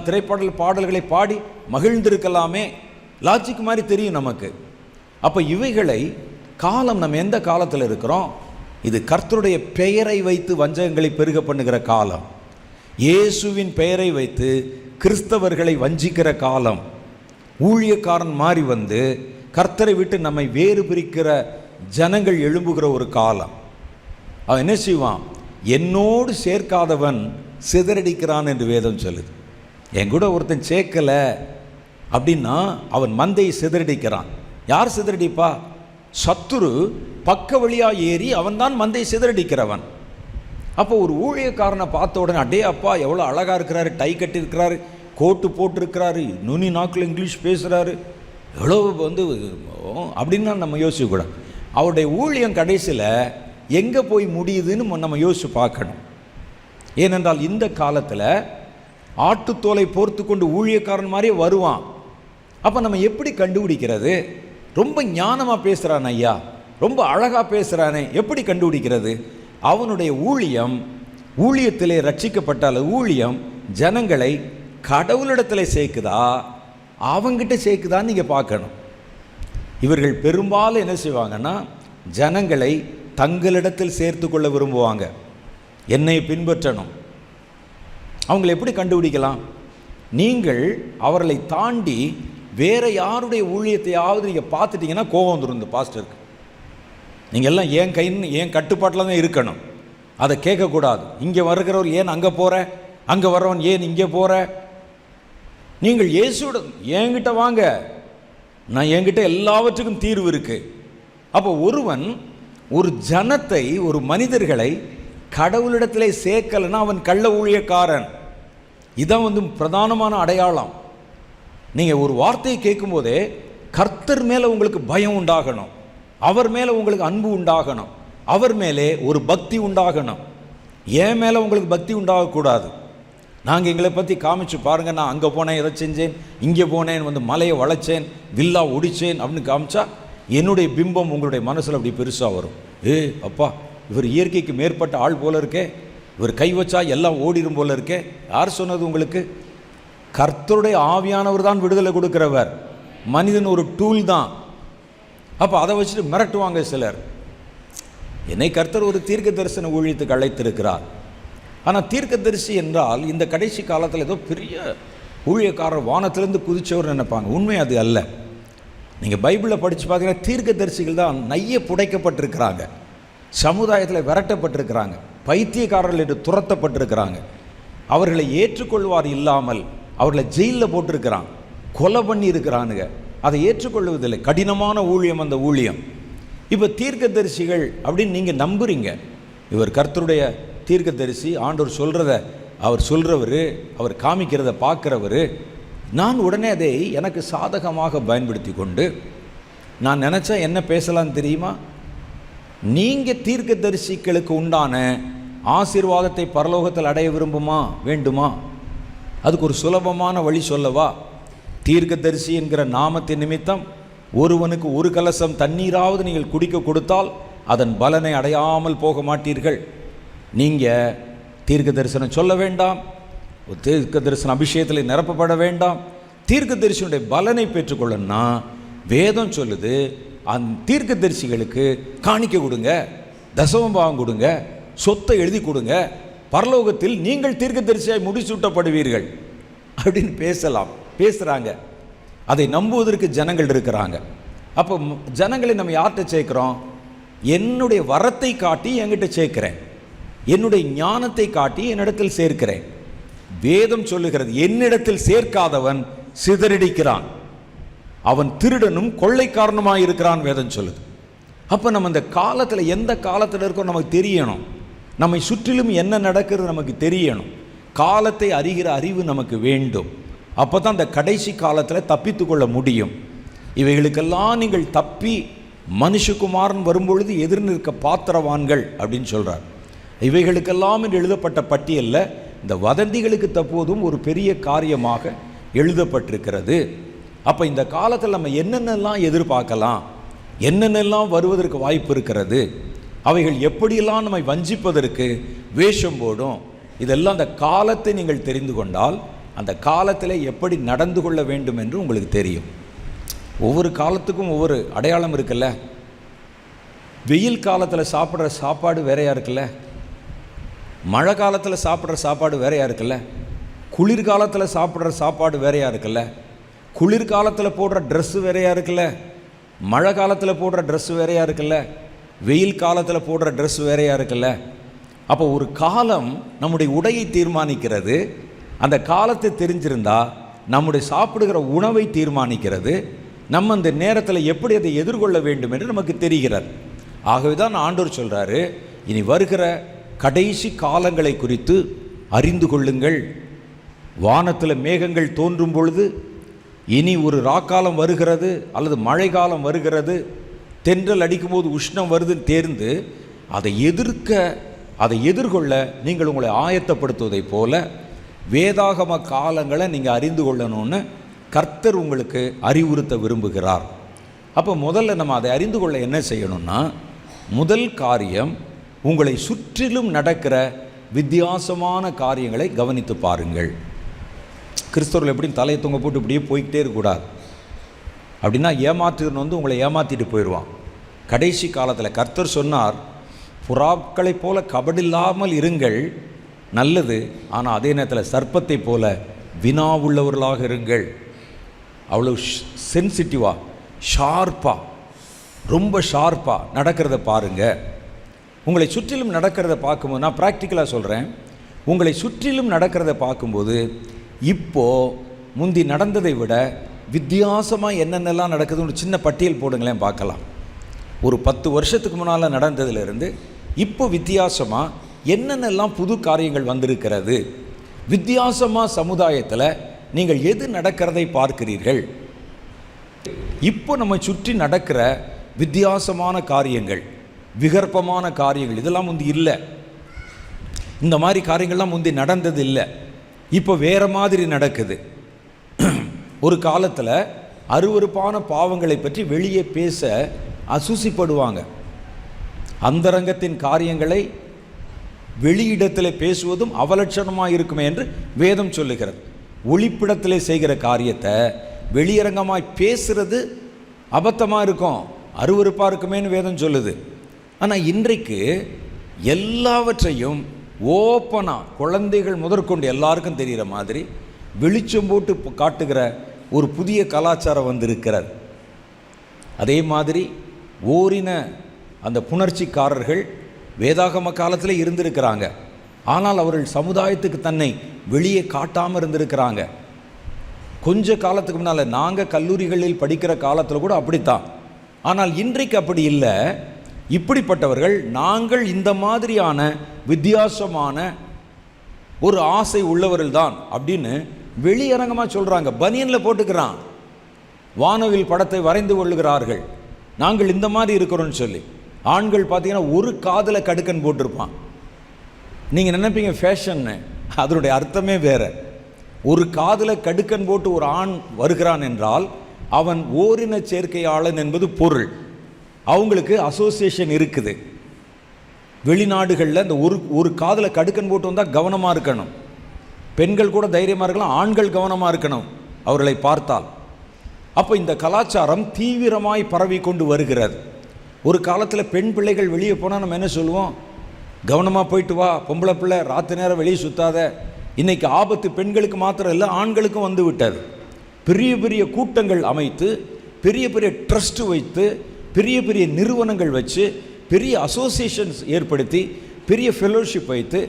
[SPEAKER 1] பாடல்களை பாடி மகிழ்ந்திருக்கலாமே, லாஜிக் மாதிரி தெரியும் நமக்கு. அப்போ இவைகளை காலம், நம்ம எந்த காலத்தில் இருக்கிறோம்? இது கர்த்தருடைய பெயரை வைத்து வஞ்சகங்களை பெருக பண்ணுகிற காலம். இயேசுவின் பெயரை வைத்து கிறிஸ்தவர்களை வஞ்சிக்கிற காலம். ஊழியக்காரன் மாறி கர்த்தரை விட்டு நம்மை வேறு பிரிக்கிற ஜனங்கள் எழும்புகிற ஒரு காலம். அவன் என்ன செய்வான்? என்னோடு சேர்க்காதவன் சிதறடிக்கிறான் என்று வேதம் சொல்லுது. என் கூட ஒருத்தன் சேர்க்கலை அப்படின்னா அவன் மந்தையை சிதறடிக்கிறான். யார் சிதறடிப்பா? சத்துரு பக்க வழியாக ஏறி அவன் தான் மந்தையை சிதறடிக்கிறவன். அப்போ ஒரு ஊழியக்காரனை பார்த்த உடனே, அடே அப்பா எவ்வளோ அழகாக இருக்கிறாரு, டை கட்டியிருக்கிறாரு, கோட்டு போட்டிருக்கிறாரு, நுனி நாக்கில் இங்கிலீஷ் பேசுகிறாரு, எவ்வளோ அப்படின்னு நம்ம யோசிக்கக்கூடாது. அவருடைய ஊழியம் கடைசியில் எங்கே போய் முடியுதுன்னு நம்ம யோசித்து பார்க்கணும். ஏனென்றால் இந்த காலத்தில் ஆட்டுத்தோலை போர்த்து கொண்டு ஊழியக்காரன் மாதிரியே வருவான். அப்போ நம்ம எப்படி கண்டுபிடிக்கிறது? ரொம்ப ஞானமாக பேசுகிறான் ஐயா, ரொம்ப அழகாக பேசுகிறானே, எப்படி கண்டுபிடிக்கிறது? அவனுடைய ஊழியத்திலே ரட்சிக்கப்பட்டால் ஊழியம் ஜனங்களை கடவுளிடத்தில் சேர்க்குதா, அவங்கிட்ட சேர்க்குதான்னு நீங்கள் பார்க்கணும். இவர்கள் பெரும்பாலும் என்ன செய்வாங்கன்னா, ஜனங்களை தங்களிடத்தில் சேர்த்து கொள்ள விரும்புவாங்க. என்னை பின்பற்றணும். அவங்களை எப்படி கண்டுபிடிக்கலாம்? நீங்கள் அவர்களை தாண்டி வேறு யாருடைய ஊழியத்தையாவது நீங்கள் பார்த்துட்டிங்கன்னா கோபம் வந்துடும் இந்த பாஸ்டருக்கு. நீங்கள் எல்லாம் என் கட்டுப்பாட்டில் தான் இருக்கணும், அதை கேட்கக்கூடாது. இங்கே வருகிறவர் ஏன் அங்கே போகிற, அங்கே வர்றவன் ஏன் இங்கே போகிற? நீங்கள் இயேசுவோட என்கிட்ட வாங்க, நான் என்கிட்ட எல்லாவற்றுக்கும் தீர்வு இருக்குது. அப்போ ஒருவன் ஒரு ஜனத்தை, ஒரு மனிதர்களை கடவுளிடத்தில் சேர்க்கலைன்னா அவன் கள்ள ஊழியக்காரன். இதான் பிரதானமான அடையாளம். நீங்கள் ஒரு வார்த்தையை கேட்கும்போதே கர்த்தர் மேலே உங்களுக்கு பயம் உண்டாகணும், அவர் மேலே உங்களுக்கு அன்பு உண்டாகணும், அவர் மேலே ஒரு பக்தி உண்டாகணும். என் மேலே உங்களுக்கு பக்தி உண்டாகக்கூடாது. நாங்கள் எங்களை பற்றி காமிச்சு பாருங்கள், நான் அங்கே போனேன், எதை செஞ்சேன், இங்கே போனேன், மலையை வளைச்சேன், வில்லா ஒடிச்சேன் அப்படின்னு காமிச்சா என்னுடைய பிம்பம் உங்களுடைய மனசில் அப்படி பெருசாக வரும். அப்பா இவர் இயற்கைக்கு மேற்பட்ட ஆள் போல இருக்கே, இவர் கை வச்சா எல்லாம் ஓடிடும் போல இருக்கே. யார் சொன்னது உங்களுக்கு? கர்த்தருடைய ஆவியானவர் தான் விடுதலை கொடுக்கிறவர், மனிதன் ஒரு டூல் தான். அப்போ அதை வச்சுட்டு மிரட்டுவாங்க சிலர். என்னை கர்த்தர் ஒரு தீர்க்க தரிசன ஊழியத்துக்கு அழைத்திருக்கிறார். ஆனால் தீர்க்கதரிசி என்றால் இந்த கடைசி காலத்தில் ஏதோ பெரிய ஊழியக்காரர் வானத்திலேருந்து குதிச்சவர் நினைப்பாங்க. உண்மை அது அல்ல. நீங்கள் பைபிளில் படித்து பார்த்தீங்கன்னா தீர்க்கதரிசிகள் தான் நைய புடைக்கப்பட்டிருக்கிறாங்க, சமுதாயத்தில் விரட்டப்பட்டிருக்கிறாங்க, பைத்தியக்காரர்கள் என்று துரத்தப்பட்டிருக்கிறாங்க. அவர்களை ஏற்றுக்கொள்வார் இல்லாமல் அவர்களை ஜெயிலில் போட்டிருக்கிறான், கொலை பண்ணி இருக்கிறானுங்க. அதை ஏற்றுக்கொள்வதில்லை. கடினமான ஊழியம் அந்த ஊழியம். இப்போ தீர்க்கதரிசிகள் அப்படின்னு நீங்கள் நம்புறீங்க. இவர் கர்த்தருடைய தீர்க்கதரிசி, ஆண்டவர் சொல்கிறத அவர் சொல்கிறவர், அவர் காமிக்கிறத பார்க்குறவர். நான் உடனே அதை எனக்கு சாதகமாக பயன்படுத்தி கொண்டு நான் நினச்சா என்ன பேசலான்னு தெரியுமா? நீங்கள் தீர்க்கதரிசிகளுக்கு உண்டான ஆசீர்வாதத்தை பரலோகத்தில் அடைய வேண்டுமா? அதுக்கு ஒரு சுலபமான வழி சொல்லவா? தீர்க்கதரிசி என்கிற நாமத்தின் நிமித்தம் ஒருவனுக்கு ஒரு கலசம் தண்ணீராவது நீங்கள் குடிக்க கொடுத்தால் அதன் பலனை அடையாமல் போக மாட்டீர்கள். நீங்கள் தீர்க்க தரிசனம் சொல்ல வேண்டாம், தீர்க்க தரிசன அபிஷேகத்தில் நிரப்பப்பட வேண்டாம். தீர்க்க தரிசனுடைய பலனை பெற்றுக்கொள்ளணும்னா வேதம் சொல்லுது, அந்த தீர்க்க தரிசிகளுக்கு காணிக்க கொடுங்க, தசமபாகம் கொடுங்க, சொத்தை எழுதி கொடுங்க, பரலோகத்தில் நீங்கள் தீர்க்க தரிசியாய் முடிசூட்டப்படுவீர்கள் அப்படின்னு பேசுகிறாங்க. அதை நம்புவதற்கு ஜனங்கள் இருக்கிறாங்க. அப்போ ஜனங்களை நம்ம யார்கிட்ட சேர்க்கிறோம்? என்னுடைய வரத்தை காட்டி என்கிட்ட சேர்க்கிறேன், என்னுடைய ஞானத்தை காட்டி என்னிடத்தில் சேர்க்கிறேன். வேதம் சொல்லுகிறது, என்னிடத்தில் சேர்க்காதவன் சிதறடிக்கிறான், அவன் திருடனும் கொள்ளைக்காரனுமாய் இருக்கிறான் வேதம் சொல்லுது. அப்போ நம்ம இந்த காலத்தில் எந்த காலத்தில் இருக்கோம் நமக்கு தெரியணும். நம்மை சுற்றிலும் என்ன நடக்கிறது நமக்கு தெரியணும். காலத்தை அறிகிற அறிவு நமக்கு வேண்டும். அப்போ தான் இந்த கடைசி காலத்தில் தப்பித்து கொள்ள முடியும். இவைகளுக்கெல்லாம் நீங்கள் தப்பி மனுஷகுமாரன் வரும்பொழுது எதிர் நிற்க பாத்திரவான்கள் அப்படின்னு சொல்கிறார். இவைகளுக்கெல்லாம் என்று எழுதப்பட்ட பட்டியலில் இந்த வதந்திகளுக்கு தப்புவதும் ஒரு பெரிய காரியமாக எழுதப்பட்டிருக்கிறது. அப்போ இந்த காலத்தில் நம்ம என்னென்னலாம் எதிர்பார்க்கலாம், என்னென்னலாம் வருவதற்கு வாய்ப்பு இருக்கிறது, அவைகள் எப்படியெல்லாம் நம்மை வஞ்சிப்பதற்கு வேஷம் போடும், இதெல்லாம் அந்த காலத்தை நீங்கள் தெரிந்து கொண்டால் அந்த காலத்தில் எப்படி நடந்து கொள்ள வேண்டும் என்று உங்களுக்கு தெரியும். ஒவ்வொரு காலத்துக்கும் ஒவ்வொரு அடையாளம் இருக்குல்ல. வெயில் காலத்தில் சாப்பிட்ற சாப்பாடு வேறையாக இருக்குல்ல, மழை காலத்தில் சாப்பிட்ற சாப்பாடு வேறையாக இருக்குல்ல, குளிர்காலத்தில் சாப்பிட்ற சாப்பாடு வேறையாக இருக்குல்ல, குளிர்காலத்தில் போடுற ட்ரெஸ்ஸு வேறையாக இருக்குல்ல, மழை காலத்தில் போடுற ட்ரெஸ்ஸு வேறையாக இருக்குல்ல, வெயில் காலத்தில் போடுற ட்ரெஸ் வேறையாக இருக்குல்ல. அப்போ ஒரு காலம் நம்முடைய உடையை தீர்மானிக்கிறது. அந்த காலத்தை தெரிஞ்சிருந்தால் நம்முடைய சாப்பிடுகிற உணவை தீர்மானிக்கிறது. நம்ம அந்த நேரத்தில் எப்படி அதை எதிர்கொள்ள வேண்டும் என்று நமக்கு தெரிகிறது. ஆகவே தான் ஆண்டவர் சொல்கிறாரு, இனி வருகிற கடைசி காலங்களை குறித்து அறிந்து கொள்ளுங்கள். வானத்தில் மேகங்கள் தோன்றும் பொழுது இனி ஒரு ராக்காலம் வருகிறது அல்லது மழை காலம் வருகிறது, தென்றல் அடிக்கும்போது உஷ்ணம் வருதுன்னு தேர்ந்து அதை எதிர்கொள்ள நீங்கள் உங்களை ஆயத்தப்படுத்துவதை போல வேதாகம காலங்களை நீங்கள் அறிந்து கொள்ளணும்னு கர்த்தர் உங்களுக்கு அறிவுறுத்த விரும்புகிறார். அப்போ முதல்ல நம்ம அதை அறிந்து கொள்ள என்ன செய்யணும்னா, முதல் காரியம் உங்களை சுற்றிலும் நடக்கிற வித்தியாசமான காரியங்களை கவனித்து பாருங்கள். கிறிஸ்தவர்கள் எப்படின்னு தலையை தொங்க போட்டு இப்படியே போய்கிட்டே இருக்கக்கூடாது. அப்படின்னா ஏமாற்றுன்னு உங்களை ஏமாற்றிட்டு போயிடுவான். கடைசி காலத்தில் கர்த்தர் சொன்னார், புறாக்களைப் போல கபடில்லாமல் இருங்கள், நல்லது. ஆனால் அதே நேரத்தில் சர்ப்பத்தை போல வினாவுள்ளவர்களாக இருங்கள். அவ்வளோ சென்சிட்டிவாக, ஷார்ப்பாக, ரொம்ப ஷார்ப்பாக நடக்கிறத பாருங்கள். உங்களை சுற்றிலும் நடக்கிறத பார்க்கும்போது, நான் ப்ராக்டிக்கலாக சொல்கிறேன், உங்களை சுற்றிலும் நடக்கிறத பார்க்கும்போது இப்போது முந்தி நடந்ததை விட வித்தியாசமாக என்னென்னலாம் நடக்குதுன்னு சின்ன பட்டியல் போடுங்களேன் பார்க்கலாம். ஒரு 10 வருஷத்துக்கு முன்னால் நடந்ததுலேருந்து இப்போ வித்தியாசமாக என்னென்னலாம் புது காரியங்கள் வந்திருக்கிறது. வித்தியாசமாக சமுதாயத்தில் நீங்கள் எது நடக்கிறதை பார்க்கிறீர்கள். இப்போ நம்ம சுற்றி நடக்கிற வித்தியாசமான காரியங்கள், விகற்பமான காரியங்கள், இதெல்லாம் முந்தி இல்லை. இந்த மாதிரி காரியங்கள்லாம் முந்தி நடந்தது இல்லை. இப்போ வேறு மாதிரி நடக்குது. ஒரு காலத்தில் அருவருப்பான பாவங்களை பற்றி வெளியே பேச அசூசிப்படுவாங்க. அந்தரங்கத்தின் காரியங்களை வெளியிடத்தில் பேசுவதும் அவலட்சணமாக இருக்குமே என்று வேதம் சொல்லுகிறது. ஒளிப்பிடத்தில் செய்கிற காரியத்தை வெளியரங்கமாய் பேசுகிறது அபத்தமாக இருக்கும், அருவருப்பாக இருக்குமேன்னு வேதம் சொல்லுது. ஆனால் இன்றைக்கு எல்லாவற்றையும் ஓப்பனாக குழந்தைகள் முதற்கொண்டு எல்லாருக்கும் தெரிகிற மாதிரி வெளிச்சம் போட்டு காட்டுகிற ஒரு புதிய கலாச்சாரம் வந்திருக்கிறது. அதே மாதிரி ஓரின அந்த புணர்ச்சிக்காரர்கள் வேதாகம காலத்தில் இருந்திருக்கிறாங்க. ஆனால் அவர்கள் சமுதாயத்துக்கு தன்னை வெளியே காட்டாமல் இருந்திருக்கிறாங்க. கொஞ்ச காலத்துக்கு முன்னால் நாங்கள் கல்லூரிகளில் படிக்கிற காலத்தில் கூட அப்படித்தான். ஆனால் இன்றைக்கு அப்படி இல்லை. இப்படிப்பட்டவர்கள் நாங்கள் இந்த மாதிரியான வித்தியாசமான ஒரு ஆசை உள்ளவர்கள் தான் அப்படின்னு வெளியரங்கமாக சொல்கிறாங்க. பனியனில் போட்டுக்கிறான், வானவில் படத்தை வரைந்து கொள்ளுகிறார்கள், நாங்கள் இந்த மாதிரி இருக்கிறோன்னு சொல்லி. ஆண்கள் பார்த்தீங்கன்னா ஒரு காதில் கடுக்கன் போட்டிருப்பான். நீங்கள் நினைப்பீங்க ஃபேஷன்னு, அதனுடைய அர்த்தமே வேறு. ஒரு காதில் கடுக்கன் போட்டு ஒரு ஆண் வருகிறான் என்றால் அவன் ஓரின சேர்க்கையாளன் என்பது பொருள். அவங்களுக்கு அசோசியேஷன் இருக்குது. வெளிநாடுகளில் இந்த ஒரு காதில் கடுக்கன் போட்டு வந்தால் கவனமாக இருக்கணும். பெண்கள் கூட தைரியமாக இருக்கலாம், ஆண்கள் கவனமாக இருக்கணும் அவர்களை பார்த்தால். அப்போ இந்த கலாச்சாரம் தீவிரமாய் பரவி கொண்டு வருகிறது. ஒரு காலத்தில் பெண் பிள்ளைகள் வெளியே போனால் நம்ம என்ன சொல்லுவோம்? கவனமாக போயிட்டு வா, பொம்பளை பிள்ளை ராத்திரி நேரம் வெளியே சுத்தாத. இன்றைக்கி ஆபத்து பெண்களுக்கு மாத்திரம் இல்லை, ஆண்களுக்கும் வந்து விட்டது. பெரிய பெரிய கூட்டங்கள் அமைத்து, பெரிய பெரிய ட்ரஸ்ட் வைத்து, பெரிய பெரிய நிறுவனங்கள் வச்சு, பெரிய அசோசியேஷன்ஸ் ஏற்படுத்தி, பெரிய ஃபெலோஷிப் வைத்து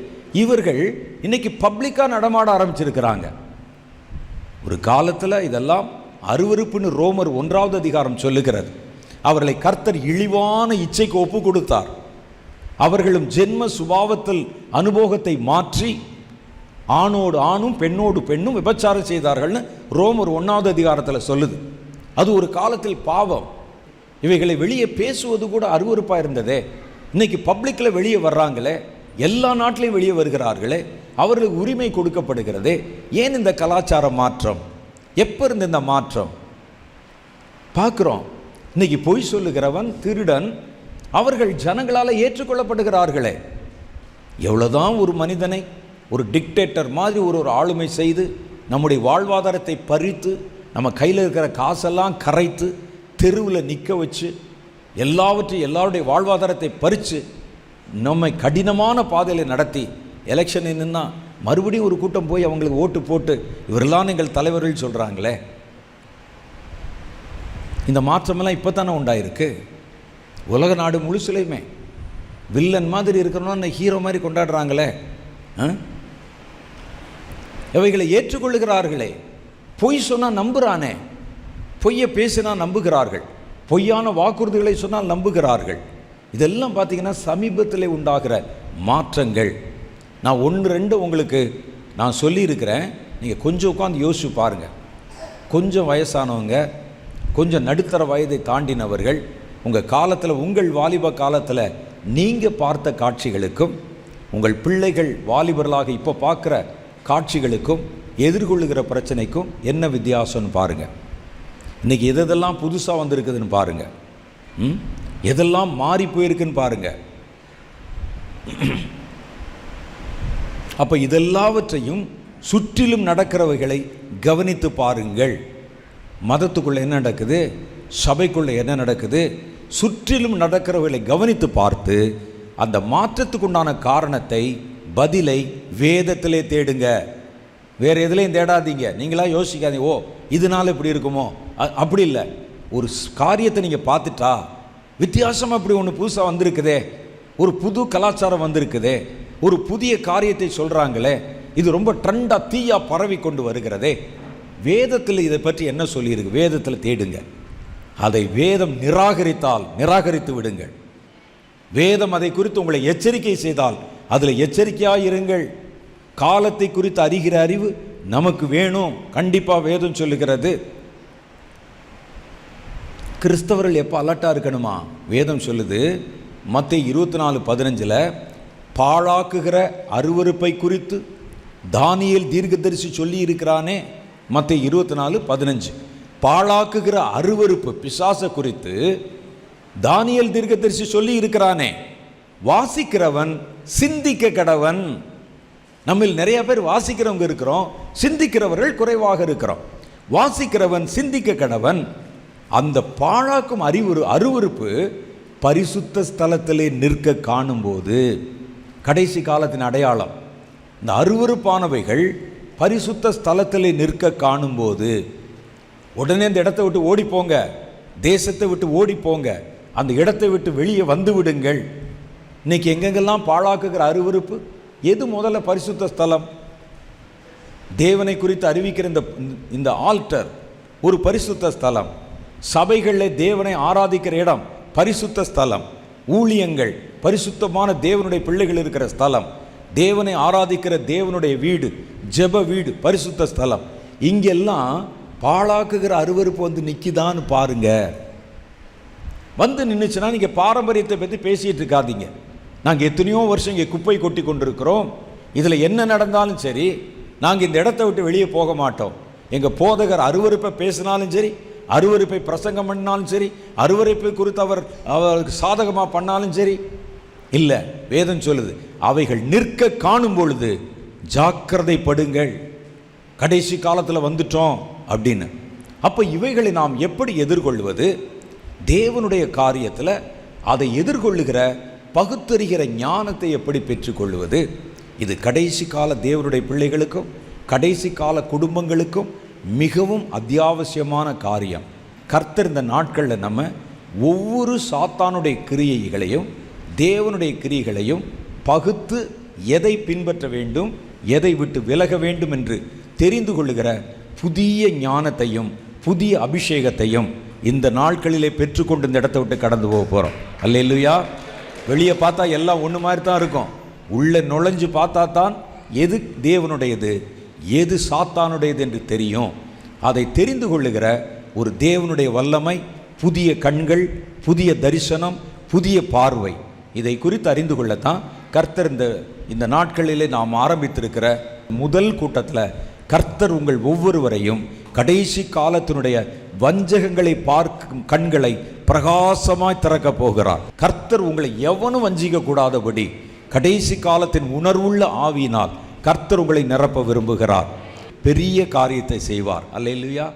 [SPEAKER 1] இவர்கள் இன்றைக்கி பப்ளிக்காக நடமாட ஆரம்பிச்சிருக்கிறாங்க. ஒரு காலத்தில் இதெல்லாம் அருவருப்புன்னு ரோமர் 1வது அதிகாரம் சொல்லுகிறது. அவர்களை கர்த்தர் இழிவான இச்சைக்கு ஒப்பு கொடுத்தார். அவர்களும் ஜென்ம சுபாவத்தில் அனுபவத்தை மாற்றி ஆணோடு ஆணும் பெண்ணோடு பெண்ணும் விபச்சாரம் செய்தார்கள்னு ரோமர் 1வது அதிகாரத்தில் சொல்லுது. அது ஒரு காலத்தில் பாவம். இவைகளை வெளியே பேசுவது கூட அருவருப்பாக இருந்ததே. இன்னைக்கு பப்ளிக்கில் வெளியே வர்றாங்களே, எல்லா நாட்டிலையும் வெளியே வருகிறார்களே, அவர்களுக்கு உரிமை கொடுக்கப்படுகிறதே. ஏன் இந்த கலாச்சார மாற்றம்? எப்போ இருந்து இந்த மாற்றம் பார்க்குறோம்? இன்னைக்கு பொய் சொல்லுகிறவன், திருடன், அவர்கள் ஜனங்களால் ஏற்றுக்கொள்ளப்படுகிறார்களே. எவ்வளோதான் ஒரு மனிதனை ஒரு டிக்டேட்டர் மாதிரி ஒரு ஆளுமை செய்து நம்முடைய வாழ்வாதாரத்தை பறித்து, நம்ம கையில் இருக்கிற காசெல்லாம் கரைத்து, தெருவில் நிற்க வச்சு, எல்லாருடைய வாழ்வாதாரத்தை பறித்து நம்மை கடினமான பாதையில் நடத்தி எலெக்ஷன் நின்னா மறுபடியும் ஒரு கூட்டம் போய் அவங்களுக்கு ஓட்டு போட்டு இவரெல்லாம் எங்கள் தலைவர்கள் சொல்கிறாங்களே. இந்த மாற்றமெல்லாம் இப்போ தானே உண்டாயிருக்கு. உலக நாடு முழுசுலையுமே வில்லன் மாதிரி இருக்கிறோன்னா ஹீரோ மாதிரி கொண்டாடுறாங்களே. இவைகளை ஏற்றுக்கொள்ளுகிறார்களே. பொய் சொன்னால் நம்புகிறானே, பொய்யை பேசினா நம்புகிறார்கள், பொய்யான வாக்குறுதிகளை சொன்னால் நம்புகிறார்கள். இதெல்லாம் பார்த்தீங்கன்னா சமீபத்தில் உண்டாகிற மாற்றங்கள். நான் 1-2 உங்களுக்கு நான் சொல்லியிருக்கிறேன். நீங்கள் கொஞ்சம் உட்காந்து யோசிச்சு பாருங்கள். கொஞ்சம் வயசானவங்க, கொஞ்சம் நடுத்தர வயதை தாண்டினவர்கள், உங்கள் காலத்தில், உங்கள் வாலிப காலத்தில் நீங்கள் பார்த்த காட்சிகளுக்கும் உங்கள் பிள்ளைகள் வாலிபர்களாக இப்போ பார்க்குற காட்சிகளுக்கும் எதிர்கொள்ளுகிற பிரச்சனைக்கும் என்ன வித்தியாசம்னு பாருங்கள். இன்றைக்கி எதெல்லாம் புதுசாக வந்திருக்குதுன்னு பாருங்கள். எதெல்லாம் மாறி போயிருக்குன்னு பாருங்கள். அப்போ இதெல்லாவற்றையும் சுற்றிலும் நடக்கிறவைகளை கவனித்து பாருங்கள். மதத்துக்குள்ளே என்ன நடக்குது, சபைக்குள்ளே என்ன நடக்குது, சுற்றிலும் நடக்கிறவைகளை கவனித்து பார்த்து அந்த மாற்றத்துக்குண்டான காரணத்தை, பதிலை வேதத்திலே தேடுங்க. வேறு எதுலேயும் தேடாதீங்க. நீங்களாக யோசிக்காதீங்க, ஓ இதனால் இப்படி இருக்குமோ, அப்படி இல்லை. ஒரு காரியத்தை நீங்கள் பார்த்துட்டா வித்தியாசமாக இப்படி ஒன்று புதுசாக வந்திருக்குதே, ஒரு புது கலாச்சாரம் வந்திருக்குதே, ஒரு புதிய காரியத்தை சொல்கிறாங்களே, இது ரொம்ப ட்ரெண்டாக தீயாக பரவி கொண்டு வருகிறதே, வேதத்தில் இதை பற்றி என்ன சொல்லியிருக்கு, வேதத்தில் தேடுங்க. அதை வேதம் நிராகரித்தால் நிராகரித்து விடுங்கள். வேதம் அதை குறித்து உங்களை எச்சரிக்கை செய்தால் அதில் எச்சரிக்கையாக இருங்கள். காலத்தை குறித்து அறிகிற அறிவு நமக்கு வேணும். கண்டிப்பாக வேதம் சொல்லுகிறது. கிறிஸ்தவர்கள் எப்போ அலர்ட்டாக இருக்கணுமா? வேதம் சொல்லுது மத்தேயு 24:15 பாழாக்குகிற அருவருப்பை குறித்து தானியேல் தீர்க்கதரிசி சொல்லி இருக்கிறானே. மத்தேயு 24:15 பாழாக்குகிற அருவருப்பு பிசாச குறித்து தானியேல் தீர்க்கதரிசி சொல்லி இருக்கிறானே. வாசிக்கிறவன் சிந்திக்க கடவன். நம்மில் நிறைய பேர் வாசிக்கிறவங்க இருக்கிறோம், சிந்திக்கிறவர்கள் குறைவாக இருக்கிறோம். வாசிக்கிறவன் சிந்திக்க கடவன். அந்த பாழாக்கும் அருவருப்பு பரிசுத்த ஸ்தலத்திலே நிற்க காணும்போது, கடைசி காலத்தின் அடையாளம் இந்த அருவருப்பானவைகள் பரிசுத்த ஸ்தலத்திலே நிற்க காணும்போது உடனே அந்த இடத்தை விட்டு ஓடிப்போங்க, தேசத்தை விட்டு ஓடிப்போங்க, அந்த இடத்தை விட்டு வெளியே வந்து விடுங்கள். இன்னைக்கு எங்கெங்கெல்லாம் பாழாக்குகிற அருவருப்பு, எது முதல்ல பரிசுத்த ஸ்தலம்? தேவனை குறித்து அறிவிக்கிற இந்த ஆல்டர் ஒரு பரிசுத்த ஸ்தலம். சபைகளில் தேவனை ஆராதிக்கிற இடம் பரிசுத்த ஸ்தலம், ஊழியங்கள் பரிசுத்தமான தேவனுடைய பிள்ளைகள் இருக்கிற ஸ்தலம், தேவனை ஆராதிக்கிற தேவனுடைய வீடு, ஜெப வீடு பரிசுத்த ஸ்தலம். இங்கெல்லாம் பாழாக்குகிற அருவருப்பு வந்து நிற்கிதான்னு பாருங்க. வந்து நின்றுச்சுன்னா நீங்கள் பாரம்பரியத்தை பற்றி பேசிகிட்டு இருக்காதீங்க. நாங்கள் எத்தனையோ வருஷம் இங்கே குப்பை கொட்டி கொண்டிருக்கிறோம், இதில் என்ன நடந்தாலும் சரி நாங்கள் இந்த இடத்த விட்டு வெளியே போக மாட்டோம். எங்கள் போதகர் அருவருப்பை பேசினாலும் சரி, அருவருப்பை பிரசங்கம் பண்ணாலும் சரி, அருவருப்பை குறித்து அவருக்கு சாதகமாக பண்ணாலும் சரி, இல்லை, வேதம் சொல்லுது அவைகள் நிற்க காணும் பொழுது ஜாக்கிரதைப்படுங்கள், கடைசி காலத்தில் வந்துட்டோம் அப்படின்னு. அப்போ இவைகளை நாம் எப்படி எதிர்கொள்வது? தேவனுடைய காரியத்தில் அதை எதிர்கொள்ளுகிற பகுத்தறிகிற ஞானத்தை எப்படி பெற்றுக்கொள்வது? இது கடைசி கால தேவனுடைய பிள்ளைகளுக்கும் கடைசி கால குடும்பங்களுக்கும் மிகவும் அத்தியாவசியமான காரியம். கர்த்தர் இந்த நாட்களில் நம்ம ஒவ்வொரு சாத்தானுடைய கிரியைகளையும் தேவனுடைய கிரியைகளையும் பகுத்து எதை பின்பற்ற வேண்டும், எதை விட்டு விலக வேண்டும் என்று தெரிந்து கொள்ளுகிற புதிய ஞானத்தையும் புதிய அபிஷேகத்தையும் இந்த நாட்களிலே பெற்றுக்கொண்டு இந்த இடத்தை விட்டு கடந்து போக போகிறோம். அல்லேலூயா. வெளியே பார்த்தா எல்லாம் ஒன்று மாதிரி தான் இருக்கும், உள்ளே நுழைஞ்சு பார்த்தா தான் எது தேவனுடையது எது சாத்தானுடையது என்று தெரியும். அதை தெரிந்து கொள்ளுகிற ஒரு தேவனுடைய வல்லமை, புதிய கண்கள், புதிய தரிசனம், புதிய பார்வை, இதை குறித்து அறிந்து கொள்ளத்தான் கர்த்தர் இந்த நாட்களிலே நாம் ஆரம்பித்திருக்கிற முதல் கூட்டத்தில் கர்த்தர் உங்கள் ஒவ்வொருவரையும் கடைசி காலத்தினுடைய வஞ்சகங்களை பார்க்கும் கண்களை பிரகாசமாய் திறக்க போகிறார். கர்த்தர் உங்களை எவனும் வஞ்சிக்க கூடாதபடி கடைசி காலத்தின் உணர்வுள்ள ஆவியினால் கர்த்தர் உங்களை நிரப்ப விரும்புகிறார். பெரிய காரியத்தை செய்வார். அல்லேலூயா.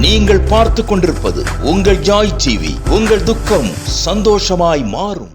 [SPEAKER 2] நீங்கள் பார்த்து கொண்டிருப்பது உங்கள் ஜாய் டிவி. உங்கள் துக்கம் சந்தோஷமாய் மாறும்.